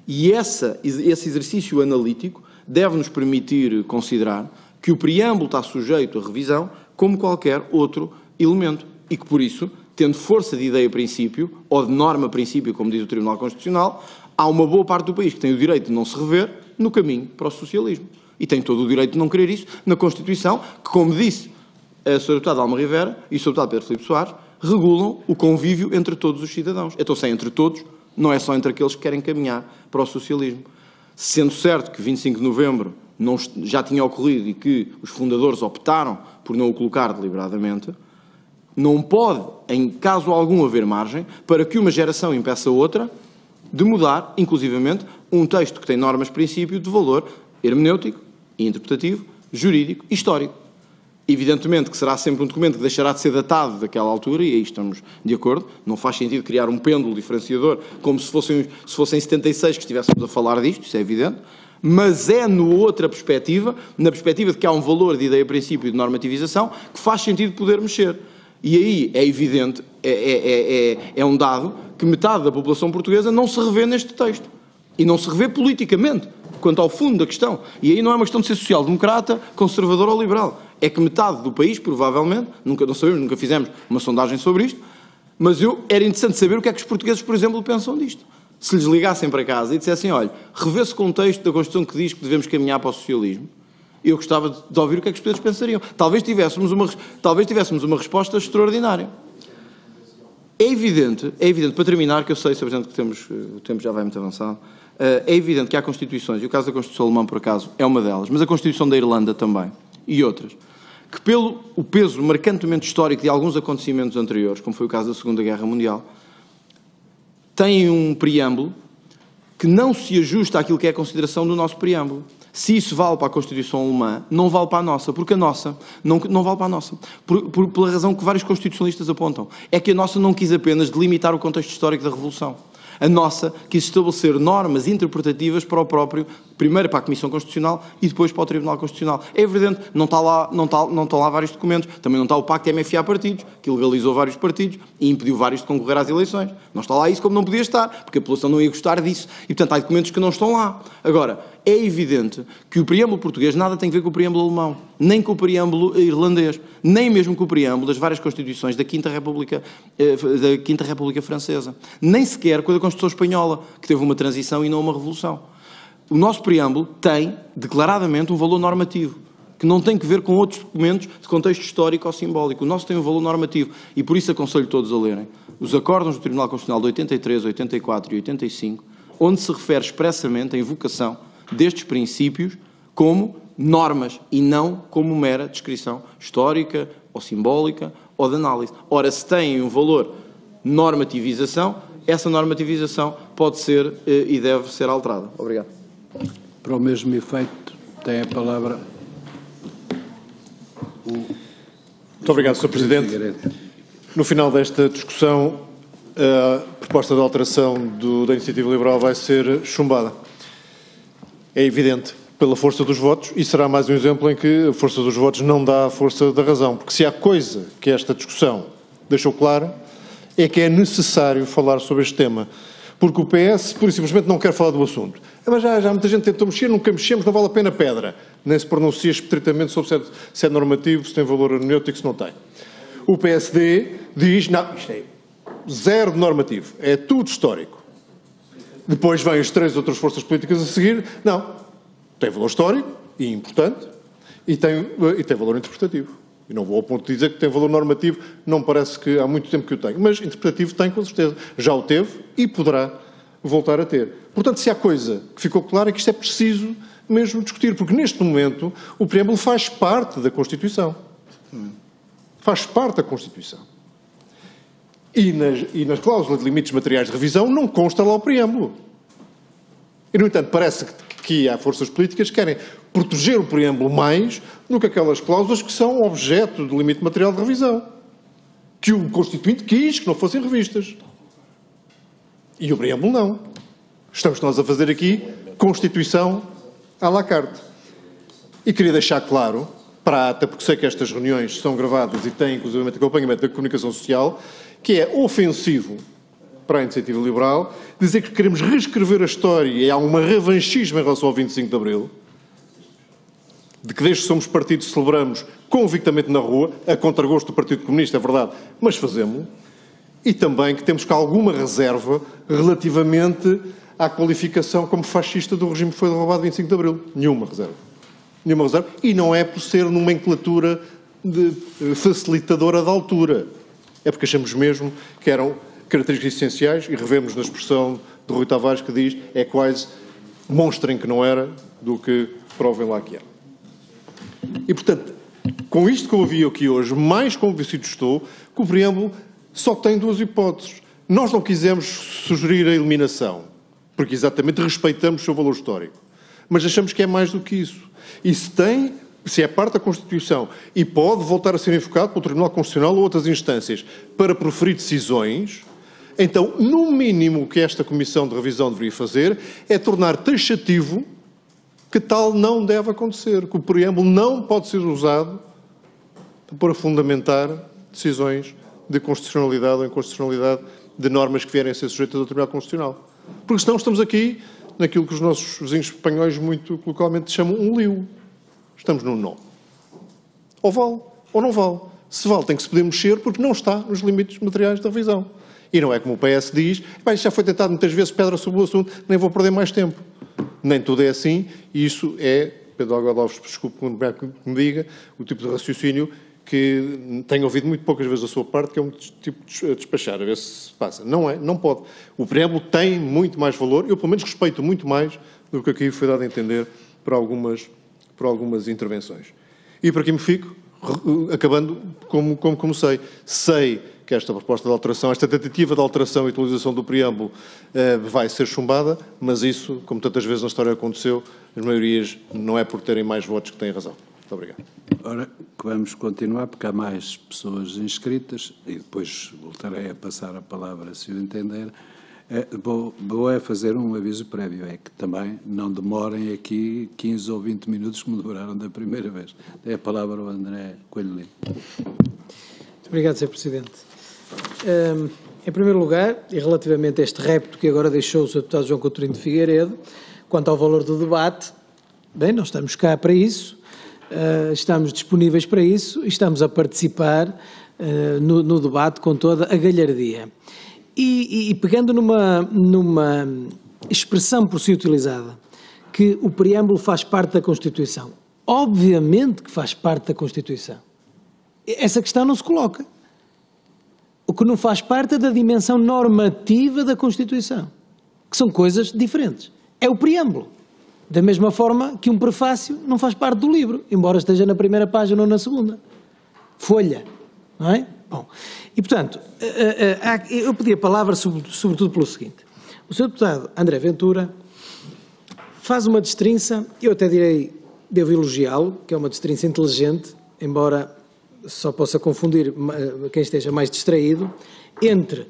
E esse exercício analítico deve-nos permitir considerar que o preâmbulo está sujeito à revisão como qualquer outro elemento e que, por isso, tendo força de ideia-princípio, ou de norma-princípio, como diz o Tribunal Constitucional, há uma boa parte do país que tem o direito de não se rever no caminho para o socialismo. E tem todo o direito de não querer isso na Constituição, que, como disse a Sra. Deputada Alma Rivera e o Sr. Deputado Pedro Filipe Soares, regulam o convívio entre todos os cidadãos. Então, se é entre todos, não é só entre aqueles que querem caminhar para o socialismo. Sendo certo que 25 de novembro já tinha ocorrido e que os fundadores optaram por não o colocar deliberadamente, não pode, em caso algum, haver margem para que uma geração impeça outra de mudar, inclusivamente, um texto que tem normas-princípio de valor hermenêutico e interpretativo, jurídico e histórico. Evidentemente que será sempre um documento que deixará de ser datado daquela altura, e aí estamos de acordo, não faz sentido criar um pêndulo diferenciador como se fossem 76 que estivéssemos a falar disto, isso é evidente, mas é na outra perspectiva, na perspectiva de que há um valor de ideia-princípio de normativização, que faz sentido poder mexer. E aí é evidente, é um dado, que metade da população portuguesa não se revê neste texto. E não se revê politicamente, quanto ao fundo da questão. E aí não é uma questão de ser social-democrata, conservador ou liberal. É que metade do país, provavelmente, não sabemos, nunca fizemos uma sondagem sobre isto, mas era interessante saber o que é que os portugueses, por exemplo, pensam disto. Se lhes ligassem para casa e dissessem, olha, revê-se com um texto da Constituição que diz que devemos caminhar para o socialismo, eu gostava de ouvir o que é que os portugueses pensariam. Talvez tivéssemos uma resposta extraordinária. É evidente, para terminar, que eu sei, Sr. Presidente, que o tempo já vai muito avançado, é evidente que há Constituições, e o caso da Constituição Alemã, por acaso, é uma delas, mas a Constituição da Irlanda também, e outras, que pelo o peso marcantemente histórico de alguns acontecimentos anteriores, como foi o caso da Segunda Guerra Mundial, têm um preâmbulo que não se ajusta àquilo que é a consideração do nosso preâmbulo. Se isso vale para a Constituição Alemã, não vale para a nossa, porque a nossa não vale para a nossa. Pela razão que vários constitucionalistas apontam. É que a nossa não quis apenas delimitar o contexto histórico da Revolução. A nossa quis estabelecer normas interpretativas para o próprio, primeiro para a Comissão Constitucional e depois para o Tribunal Constitucional. É evidente, não estão lá vários documentos. Também não está o Pacto MFA partidos, que legalizou vários partidos e impediu vários de concorrer às eleições. Não está lá isso como não podia estar, porque a população não ia gostar disso. E, portanto, há documentos que não estão lá. Agora, é evidente que o preâmbulo português nada tem a ver com o preâmbulo alemão, nem com o preâmbulo irlandês, nem mesmo com o preâmbulo das várias constituições da Quinta República Francesa, nem sequer com a da Constituição Espanhola, que teve uma transição e não uma revolução. O nosso preâmbulo tem, declaradamente, um valor normativo, que não tem que ver com outros documentos de contexto histórico ou simbólico. O nosso tem um valor normativo e, por isso, aconselho todos a lerem os acórdãos do Tribunal Constitucional de 83, 84 e 85, onde se refere expressamente à invocação destes princípios como normas e não como mera descrição histórica ou simbólica ou de análise. Ora, se tem um valor normativização, essa normativização pode ser e deve ser alterada. Obrigado. Para o mesmo efeito, tem a palavra o... Muito obrigado, Sr. Presidente. No final desta discussão, a proposta de alteração da Iniciativa Liberal vai ser chumbada. É evidente, pela força dos votos, e será mais um exemplo em que a força dos votos não dá a força da razão. Porque se há coisa que esta discussão deixou clara, é que é necessário falar sobre este tema. Porque o PS, pura e simplesmente, não quer falar do assunto. Mas já muita gente tentou mexer, nunca mexemos, não vale a pena pedra. Nem se pronuncia estritamente sobre se é normativo, se tem valor hermenêutico, se não tem. O PSD diz, não, isto é zero de normativo, é tudo histórico. Depois vêm as 3 outras forças políticas a seguir, não, tem valor histórico e importante e tem valor interpretativo. E não vou ao ponto de dizer que tem valor normativo, não me parece que há muito tempo que o tenho, mas interpretativo tem com certeza, já o teve e poderá voltar a ter. Portanto, se há coisa que ficou clara é que isto é preciso mesmo discutir, porque neste momento o preâmbulo faz parte da Constituição. Faz parte da Constituição. E nas cláusulas de limites materiais de revisão não consta lá o preâmbulo. E, no entanto, parece que há forças políticas que querem proteger o preâmbulo mais do que aquelas cláusulas que são objeto do limite material de revisão. Que o Constituinte quis que não fossem revistas. E o preâmbulo não. Estamos nós a fazer aqui Constituição à la carte. E queria deixar claro, para a ata, porque sei que estas reuniões são gravadas e têm, inclusive, acompanhamento da comunicação social, que é ofensivo para a Iniciativa Liberal dizer que queremos reescrever a história e há uma revanchismo em relação ao 25 de Abril, de que desde que somos partido celebramos convictamente na rua, a contragosto do Partido Comunista, é verdade, mas fazemos-lo, e também que temos cá alguma reserva relativamente à qualificação como fascista do regime que foi derrubado 25 de Abril. Nenhuma reserva. Nenhuma reserva. E não é por ser nomenclatura facilitadora da altura. É porque achamos mesmo que eram características essenciais, e revemos na expressão de Rui Tavares que diz, é quase mostrem que não era do que provem lá que era. E, portanto, com isto que eu ouvi aqui hoje, mais convencido estou que o preâmbulo só tem 2 hipóteses. Nós não quisemos sugerir a eliminação, porque exatamente respeitamos o seu valor histórico. Mas achamos que é mais do que isso. E se é parte da Constituição e pode voltar a ser invocado pelo Tribunal Constitucional ou outras instâncias para proferir decisões, então, no mínimo, o que esta Comissão de Revisão deveria fazer é tornar taxativo que tal não deve acontecer, que o preâmbulo não pode ser usado para fundamentar decisões de constitucionalidade ou inconstitucionalidade de normas que vierem a ser sujeitas ao Tribunal Constitucional. Porque senão estamos aqui naquilo que os nossos vizinhos espanhóis muito localmente chamam um lío. Estamos num nó. Ou vale, ou não vale. Se vale, tem que se poder mexer porque não está nos limites materiais da revisão. E não é como o PS diz, já foi tentado muitas vezes pedra sobre o assunto, nem vou perder mais tempo. Nem tudo é assim, e isso é, Pedro Algado Alves, desculpe que me diga, o tipo de raciocínio que tenho ouvido muito poucas vezes da sua parte, que é um tipo de despachar, a ver se passa. Não é, não pode. O preâmbulo tem muito mais valor, eu pelo menos respeito muito mais do que aqui foi dado a entender por algumas intervenções. E por aqui me fico, acabando como comecei. Sei que esta proposta de alteração, esta tentativa de alteração e utilização do preâmbulo vai ser chumbada, mas isso, como tantas vezes na história aconteceu, as maiorias não é por terem mais votos que têm razão. Muito obrigado. Ora, vamos continuar, porque há mais pessoas inscritas, e depois voltarei a passar a palavra, se o entender. Vou fazer um aviso prévio, é que também não demorem aqui 15 ou 20 minutos, como demoraram da primeira vez. Tem a palavra o André Coelho Lima. Muito obrigado, Sr. Presidente. Em primeiro lugar, e relativamente a este repto que agora deixou o Sr. Deputado João Coutinho de Figueiredo, quanto ao valor do debate, bem, nós estamos cá para isso, estamos disponíveis para isso e estamos a participar no debate com toda a galhardia. E pegando numa expressão por si utilizada, que o preâmbulo faz parte da Constituição. Obviamente que faz parte da Constituição. Essa questão não se coloca. O que não faz parte é da dimensão normativa da Constituição, que são coisas diferentes. É o preâmbulo. Da mesma forma que um prefácio não faz parte do livro, embora esteja na primeira página ou na segunda. Folha, não é? Bom, e portanto, eu pedi a palavra sobretudo pelo seguinte. O Sr. Deputado André Ventura faz uma destrinça, eu até direi, devo elogiá-lo, que é uma destrinça inteligente, embora só possa confundir quem esteja mais distraído, entre,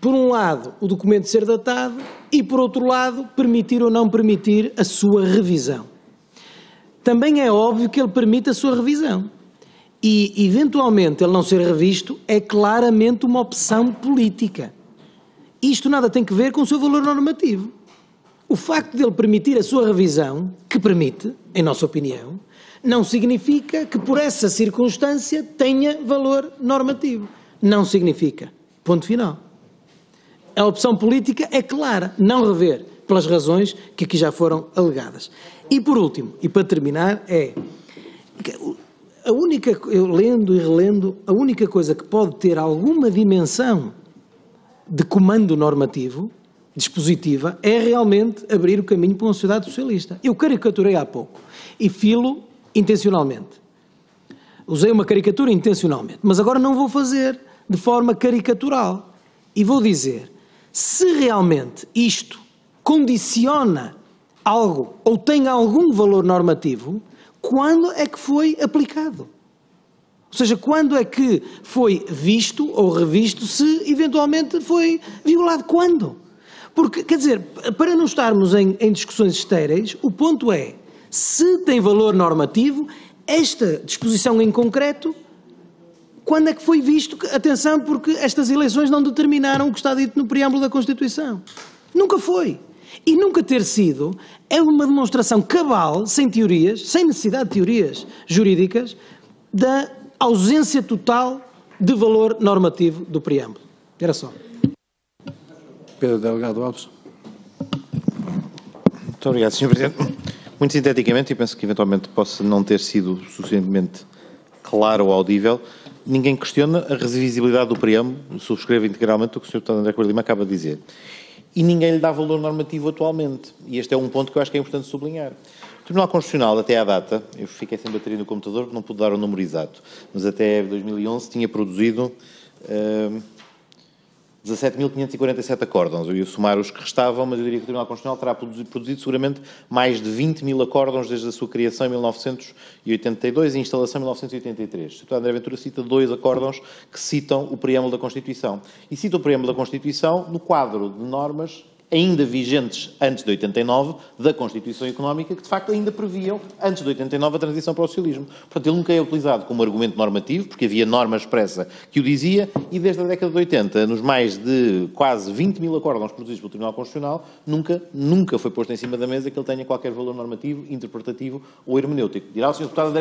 por um lado, o documento ser datado e, por outro lado, permitir ou não permitir a sua revisão. Também é óbvio que ele permite a sua revisão. E, eventualmente, ele não ser revisto é claramente uma opção política. Isto nada tem que ver com o seu valor normativo. O facto de ele permitir a sua revisão, que permite, em nossa opinião, não significa que por essa circunstância tenha valor normativo. Não significa. Ponto final. A opção política é clara, não rever, pelas razões que aqui já foram alegadas. E por último, e para terminar, eu lendo e relendo, a única coisa que pode ter alguma dimensão de comando normativo, dispositiva, é realmente abrir o caminho para uma sociedade socialista. Eu caricaturei há pouco e filo intencionalmente. Usei uma caricatura intencionalmente, mas agora não vou fazer de forma caricatural. E vou dizer, se realmente isto condiciona algo ou tem algum valor normativo, quando é que foi aplicado? Ou seja, quando é que foi visto ou revisto, se eventualmente foi violado? Quando? Porque, quer dizer, para não estarmos em discussões estéreis, o ponto é, se tem valor normativo, esta disposição em concreto, quando é que foi visto? Atenção, porque estas eleições não determinaram o que está dito no preâmbulo da Constituição. Nunca foi. E nunca ter sido é uma demonstração cabal, sem teorias, sem necessidade de teorias jurídicas, da ausência total de valor normativo do preâmbulo. Era só. Pedro Delgado Alves. Muito obrigado, Sr. Presidente. Muito sinteticamente, e penso que eventualmente possa não ter sido suficientemente claro ou audível, ninguém questiona a revisibilidade do preâmbulo, subscreve integralmente o que o Sr. Deputado André Coelho Lima acaba de dizer. E ninguém lhe dá valor normativo atualmente. E este é um ponto que eu acho que é importante sublinhar. O Tribunal Constitucional, até à data, eu fiquei sem bateria no computador porque não pude dar o número exato, mas até 2011 tinha produzido 17.547 acórdãos. Eu ia somar os que restavam, mas eu diria que o Tribunal Constitucional terá produzido seguramente mais de 20.000 acórdãos desde a sua criação em 1982 e instalação em 1983. O Sr. André Ventura cita 2 acórdãos que citam o preâmbulo da Constituição. E cita o preâmbulo da Constituição no quadro de normas ainda vigentes antes de 89, da Constituição Económica, que de facto ainda previam, antes de 89, a transição para o socialismo. Portanto, ele nunca é utilizado como argumento normativo, porque havia norma expressa que o dizia, e desde a década de 80, nos mais de quase 20.000 acórdãos produzidos pelo Tribunal Constitucional, nunca foi posto em cima da mesa que ele tenha qualquer valor normativo, interpretativo ou hermenêutico. Dirá o Sr. Deputado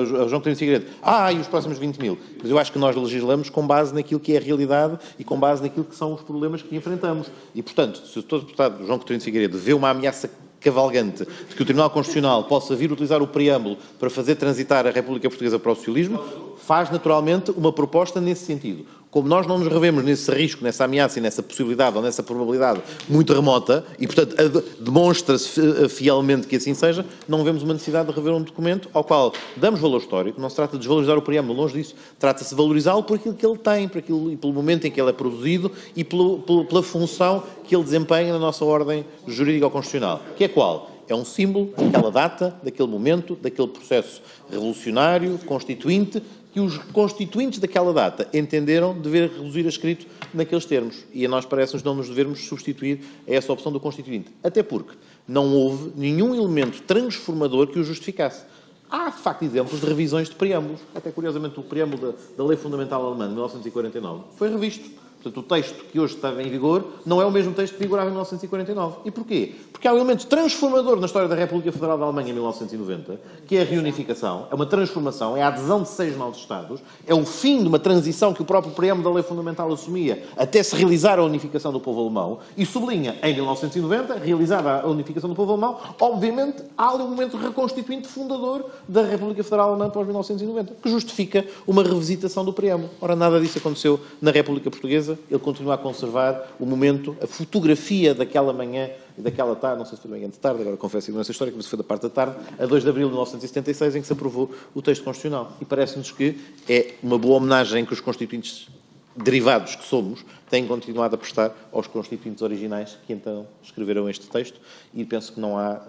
João Coutinho de Figueiredo, e os próximos 20.000? Mas eu acho que nós legislamos com base naquilo que é a realidade e com base naquilo que são os problemas que enfrentamos. E, portanto, se o Sr. Deputado João Coutinho de Figueiredo vê uma ameaça cavalgante de que o Tribunal Constitucional possa vir utilizar o preâmbulo para fazer transitar a República Portuguesa para o socialismo, faz naturalmente uma proposta nesse sentido. Como nós não nos revemos nesse risco, nessa ameaça e nessa possibilidade ou nessa probabilidade muito remota, e portanto demonstra-se fielmente que assim seja, não vemos uma necessidade de rever um documento ao qual damos valor histórico. Não se trata de desvalorizar o preâmbulo, longe disso. Trata-se de valorizá-lo por aquilo que ele tem, por aquilo, e pelo momento em que ele é produzido e pela função que ele desempenha na nossa ordem jurídica ou constitucional. Que é qual? É um símbolo daquela data, daquele momento, daquele processo revolucionário, constituinte, que os constituintes daquela data entenderam dever reduzir a escrito naqueles termos. E a nós parece-nos não nos devermos substituir a essa opção do constituinte. Até porque não houve nenhum elemento transformador que o justificasse. Há, de facto, exemplos de revisões de preâmbulos. Até, curiosamente, o preâmbulo da Lei Fundamental Alemã, de 1949, foi revisto. Portanto, o texto que hoje está em vigor não é o mesmo texto que vigorava em 1949. E porquê? Porque há um elemento transformador na história da República Federal da Alemanha em 1990, que é a reunificação, é uma transformação, é a adesão de 6 novos Estados, é o fim de uma transição que o próprio preâmbulo da Lei Fundamental assumia até se realizar a unificação do povo alemão, e sublinha, em 1990, realizada a unificação do povo alemão, obviamente há ali um momento reconstituinte fundador da República Federal Alemã pós 1990, que justifica uma revisitação do preâmbulo. Ora, nada disso aconteceu na República Portuguesa, ele continua a conservar o momento, a fotografia daquela manhã e daquela tarde, não sei se foi manhã de tarde, agora confesso que não é essa história, mas foi da parte da tarde, a 2 de abril de 1976, em que se aprovou o texto constitucional. E parece-nos que é uma boa homenagem que os constituintes derivados que somos têm continuado a prestar aos constituintes originais que então escreveram este texto, e penso que não há,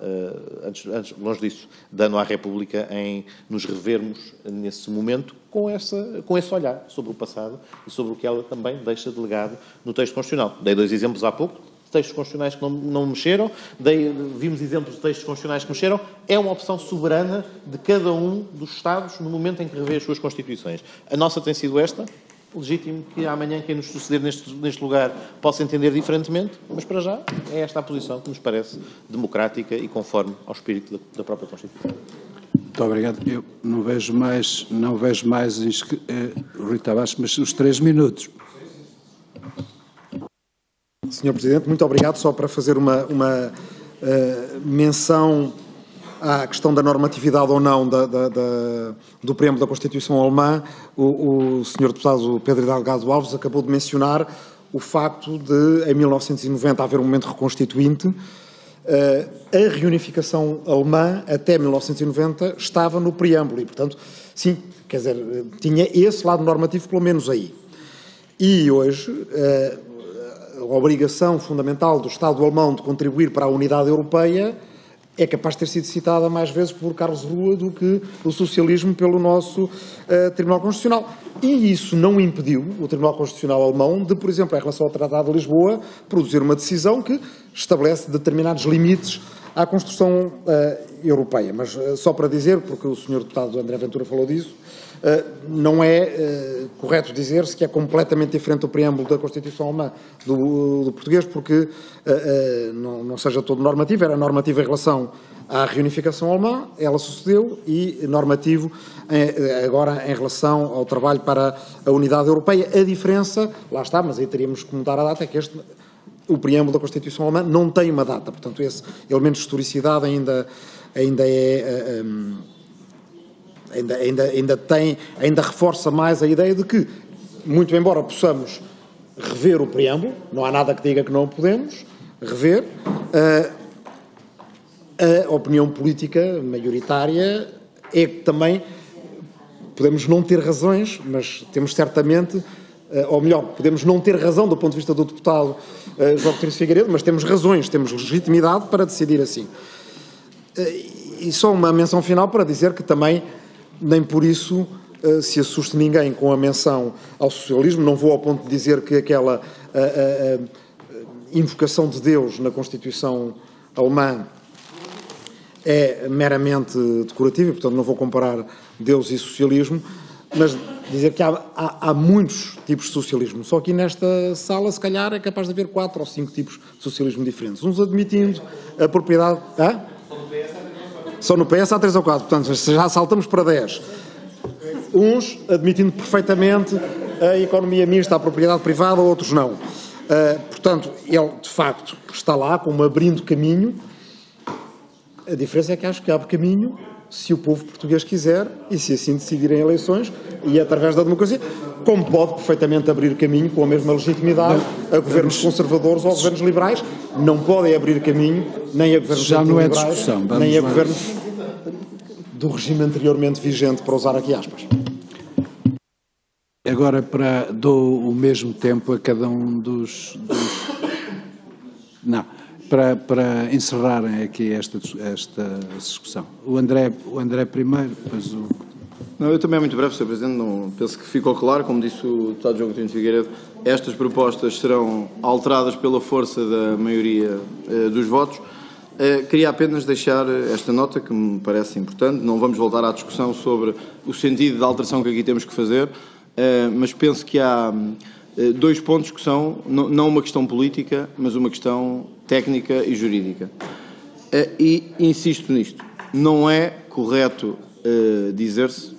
longe disso, dano à República em nos revermos nesse momento com esse olhar sobre o passado e sobre o que ela também deixa de legado no texto constitucional. Dei 2 exemplos há pouco, de textos constitucionais que não mexeram, vimos exemplos de textos constitucionais que mexeram. É uma opção soberana de cada um dos Estados no momento em que revê as suas Constituições. A nossa tem sido esta. Legítimo que amanhã quem nos suceder neste lugar possa entender diferentemente, mas para já é esta a posição que nos parece democrática e conforme ao espírito da própria Constituição. Muito obrigado. Eu não vejo mais Rui Tavares, mas os 3 minutos. Senhor Presidente, muito obrigado. Só para fazer uma menção à questão da normatividade ou não do preâmbulo da Constituição alemã, o Sr. Deputado Pedro Delgado Alves acabou de mencionar o facto de, em 1990, haver um momento reconstituinte. A reunificação alemã, até 1990, estava no preâmbulo e, portanto, sim, quer dizer, tinha esse lado normativo, pelo menos aí. E hoje, a obrigação fundamental do Estado alemão de contribuir para a unidade europeia é capaz de ter sido citada mais vezes por Carlos Rua do que o socialismo pelo nosso Tribunal Constitucional. E isso não impediu o Tribunal Constitucional alemão de, por exemplo, em relação ao Tratado de Lisboa, produzir uma decisão que estabelece determinados limites à construção europeia. Mas só para dizer, porque o Sr. Deputado André Ventura falou disso, não é correto dizer-se que é completamente diferente o preâmbulo da Constituição alemã do português, porque não seja todo normativo, era normativo em relação à reunificação alemã, ela sucedeu, e normativo agora em relação ao trabalho para a unidade europeia. A diferença, lá está, mas aí teríamos que mudar a data, é que o preâmbulo da Constituição alemã não tem uma data, portanto esse elemento de historicidade ainda reforça mais a ideia de que, muito embora possamos rever o preâmbulo, não há nada que diga que não o podemos rever, a opinião política maioritária é que também podemos não ter razões, mas temos certamente, ou melhor, podemos não ter razão do ponto de vista do deputado João Coutinho Figueiredo, mas temos razões, temos legitimidade para decidir assim. E só uma menção final para dizer que também nem por isso se assuste ninguém com a menção ao socialismo. Não vou ao ponto de dizer que aquela invocação de Deus na Constituição alemã é meramente decorativa, portanto não vou comparar Deus e socialismo, mas dizer que há muitos tipos de socialismo. Só que nesta sala, se calhar, é capaz de haver 4 ou 5 tipos de socialismo diferentes. Uns admitindo a propriedade... Só no PS há 3 ou 4, portanto já saltamos para 10. Uns admitindo perfeitamente a economia mista, a propriedade privada, outros não. Portanto, ele de facto está lá como abrindo caminho. A diferença é que acho que abre caminho se o povo português quiser e se assim decidirem eleições e através da democracia, como pode perfeitamente abrir caminho com a mesma legitimidade a governos conservadores ou a governos liberais. Não podem abrir caminho nem a governos liberais, nem a governos do regime anteriormente vigente, para usar aqui aspas. Agora dou o mesmo tempo a cada um para encerrarem aqui esta discussão. O André primeiro, depois o... Não, eu também é muito breve, Sr. Presidente, não, penso que ficou claro, como disse o deputado João Coutinho Figueiredo, estas propostas serão alteradas pela força da maioria dos votos. Queria apenas deixar esta nota que me parece importante, não vamos voltar à discussão sobre o sentido da alteração que aqui temos que fazer, mas penso que há 2 pontos que são, não uma questão política, mas uma questão técnica e jurídica. E insisto nisto, não é correto dizer-se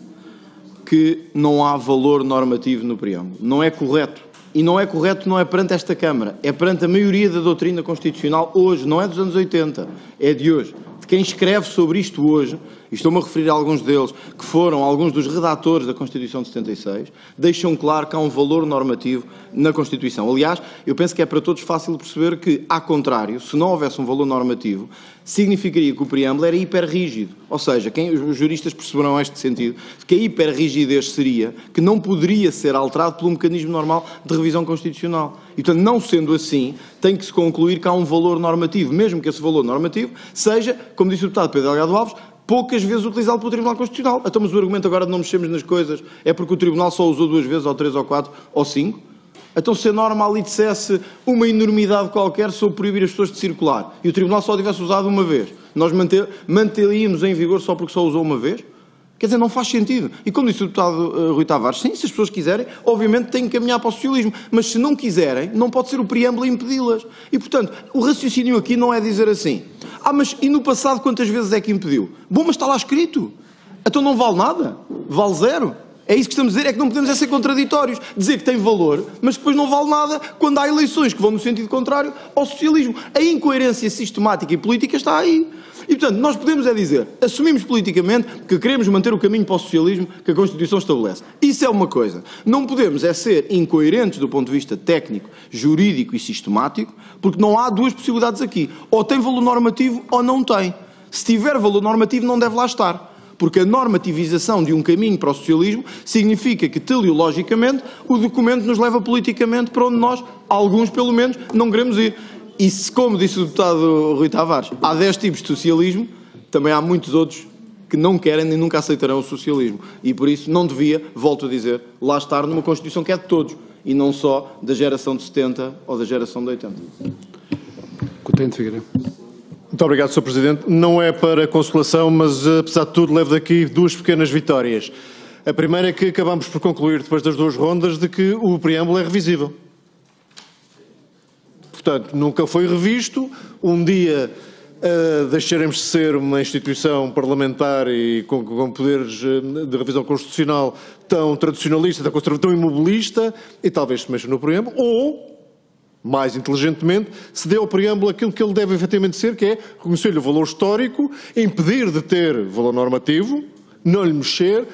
que não há valor normativo no preâmbulo. Não é correto. E não é correto, não é perante esta Câmara, é perante a maioria da doutrina constitucional hoje, não é dos anos 80, é de hoje. De quem escreve sobre isto hoje e estou-me a referir a alguns deles, que foram alguns dos redatores da Constituição de 76, deixam claro que há um valor normativo na Constituição. Aliás, eu penso que é para todos fácil perceber que, ao contrário, se não houvesse um valor normativo, significaria que o preâmbulo era hiperrígido. Ou seja, os juristas perceberão este sentido, que a hiperrigidez seria que não poderia ser alterado pelo mecanismo normal de revisão constitucional. E, portanto, não sendo assim, tem que se concluir que há um valor normativo, mesmo que esse valor normativo seja, como disse o deputado Pedro Delgado Alves, poucas vezes utilizado pelo Tribunal Constitucional. Então, mas o argumento agora de não mexermos nas coisas é porque o Tribunal só usou 2 vezes, ou 3, ou 4, ou 5? Então, se a norma ali dissesse uma enormidade qualquer sobre proibir as pessoas de circular e o Tribunal só tivesse usado uma vez, nós manteríamos em vigor só porque só usou uma vez? Quer dizer, não faz sentido. E como disse o deputado Rui Tavares, sim, se as pessoas quiserem, obviamente têm que caminhar para o socialismo, mas se não quiserem, não pode ser o preâmbulo a impedi-las. E, portanto, o raciocínio aqui não é dizer assim, mas e no passado quantas vezes é que impediu? Bom, mas está lá escrito. Então não vale nada? Vale 0? É isso que estamos a dizer, é que não podemos ser contraditórios. Dizer que tem valor, mas depois não vale nada quando há eleições que vão no sentido contrário ao socialismo. A incoerência sistemática e política está aí. E, portanto, nós podemos dizer, assumimos politicamente que queremos manter o caminho para o socialismo que a Constituição estabelece. Isso é uma coisa. Não podemos ser incoerentes do ponto de vista técnico, jurídico e sistemático, porque não há 2 possibilidades aqui. Ou tem valor normativo ou não tem. Se tiver valor normativo, não deve lá estar. Porque a normativização de um caminho para o socialismo significa que, teleologicamente, o documento nos leva politicamente para onde nós, alguns pelo menos, não queremos ir. E se, como disse o deputado Rui Tavares, há 10 tipos de socialismo, também há muitos outros que não querem nem nunca aceitarão o socialismo. E por isso não devia, volto a dizer, lá estar numa Constituição que é de todos, e não só da geração de 70 ou da geração de 80. Coutinho de Figueiredo. Muito obrigado, Sr. Presidente. Não é para consolação, mas apesar de tudo levo daqui 2 pequenas vitórias. A primeira é que acabamos por concluir, depois das 2 rondas, de que o preâmbulo é revisível. Portanto, nunca foi revisto. Um dia deixaremos de ser uma instituição parlamentar e com poderes de revisão constitucional tão tradicionalista, tão conservador, tão imobilista, e talvez se mexa no preâmbulo, ou, mais inteligentemente, se dê ao preâmbulo aquilo que ele deve efetivamente ser, que é reconhecer-lhe o valor histórico, impedir de ter valor normativo, não lhe mexer,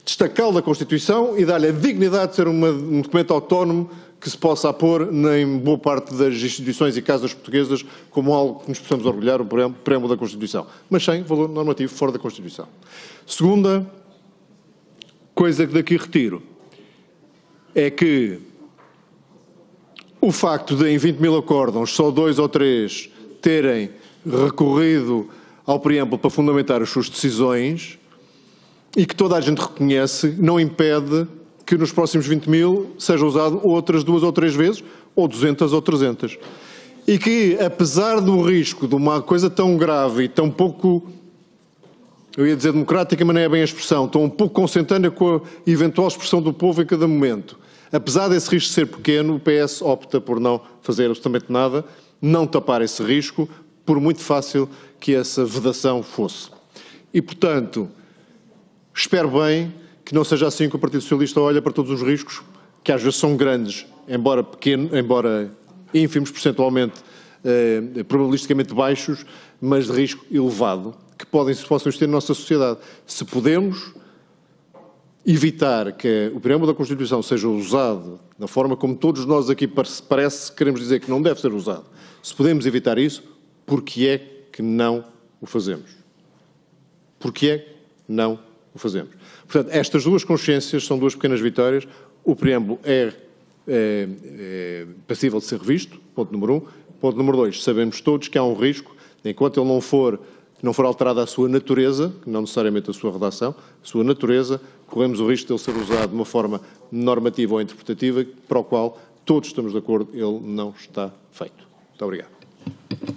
destacá-lo da Constituição e dar-lhe a dignidade de ser um documento autónomo que se possa apor em boa parte das instituições e casas portuguesas como algo que nos possamos orgulhar, o preâmbulo da Constituição, mas sem valor normativo fora da Constituição. Segunda coisa que daqui retiro é que o facto de, em 20 mil acórdãos, só 2 ou 3 terem recorrido ao preâmbulo para fundamentar as suas decisões e que toda a gente reconhece, não impede que nos próximos 20 mil seja usado outras 2 ou 3 vezes, ou 200 ou 300. E que, apesar do risco de uma coisa tão grave e tão pouco, eu ia dizer democrática, mas não é bem a expressão, tão pouco consentânea com a eventual expressão do povo em cada momento, apesar desse risco ser pequeno, o PS opta por não fazer absolutamente nada, não tapar esse risco, por muito fácil que essa vedação fosse. E, portanto, espero bem que não seja assim que o Partido Socialista olha para todos os riscos, que às vezes são grandes, embora ínfimos percentualmente, probabilisticamente baixos, mas de risco elevado, que possam existir na nossa sociedade. Se podemos evitar que o preâmbulo da Constituição seja usado da forma como todos nós aqui parece queremos dizer que não deve ser usado, se podemos evitar isso, por que é que não o fazemos? Por que é que não o fazemos? Portanto, estas 2 consciências são 2 pequenas vitórias. O preâmbulo é passível de ser revisto, ponto número 1. Ponto número 2, sabemos todos que há um risco, enquanto ele não for alterada a sua natureza, não necessariamente a sua redação, a sua natureza, corremos o risco de ele ser usado de uma forma normativa ou interpretativa, para o qual todos estamos de acordo, ele não está feito. Muito obrigado.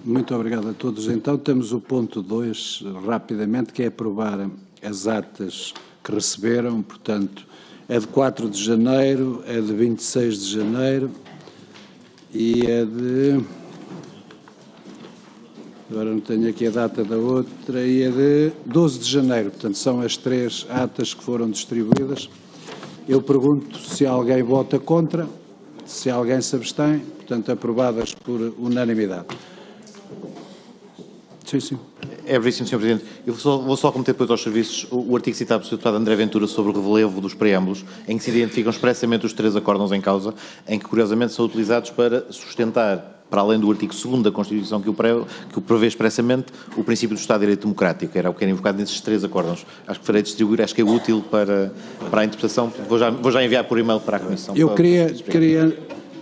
Muito obrigado a todos. Então, temos o ponto 2, rapidamente, que é aprovar as atas que receberam, portanto, é de 4 de janeiro, é de 26 de janeiro e é de... Agora não tenho aqui a data da outra, e é de 12 de janeiro, portanto, são as 3 atas que foram distribuídas. Eu pergunto se alguém vota contra, se alguém se abstém, portanto, aprovadas por unanimidade. Sim, sim. É brevíssimo, Sr. Presidente. Eu vou só remeter depois aos serviços o artigo citado pelo Sr. Deputado André Ventura sobre o relevo dos preâmbulos, em que se identificam expressamente os 3 acórdãos em causa, em que curiosamente são utilizados para sustentar, para além do artigo 2º da Constituição que o prevê expressamente, o princípio do Estado de Direito Democrático, que era o que era invocado nesses 3 acórdãos. Acho que farei distribuir, acho que é útil para a interpretação. Vou já enviar por e-mail para a Comissão. Eu queria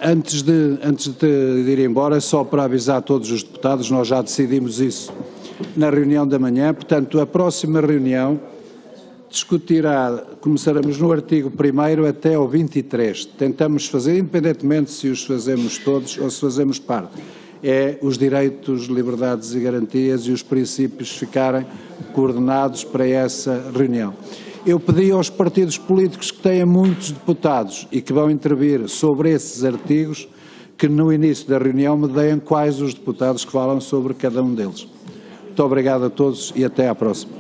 antes de ir embora, só para avisar todos os deputados, nós já decidimos isso na reunião da manhã, portanto, a próxima reunião começaremos no artigo 1º até ao 23. Tentamos fazer, independentemente se os fazemos todos ou se fazemos parte, os direitos, liberdades e garantias e os princípios ficarem coordenados para essa reunião. Eu pedi aos partidos políticos que têm muitos deputados e que vão intervir sobre esses artigos, que no início da reunião me deem quais os deputados que falam sobre cada um deles. Muito obrigado a todos e até à próxima.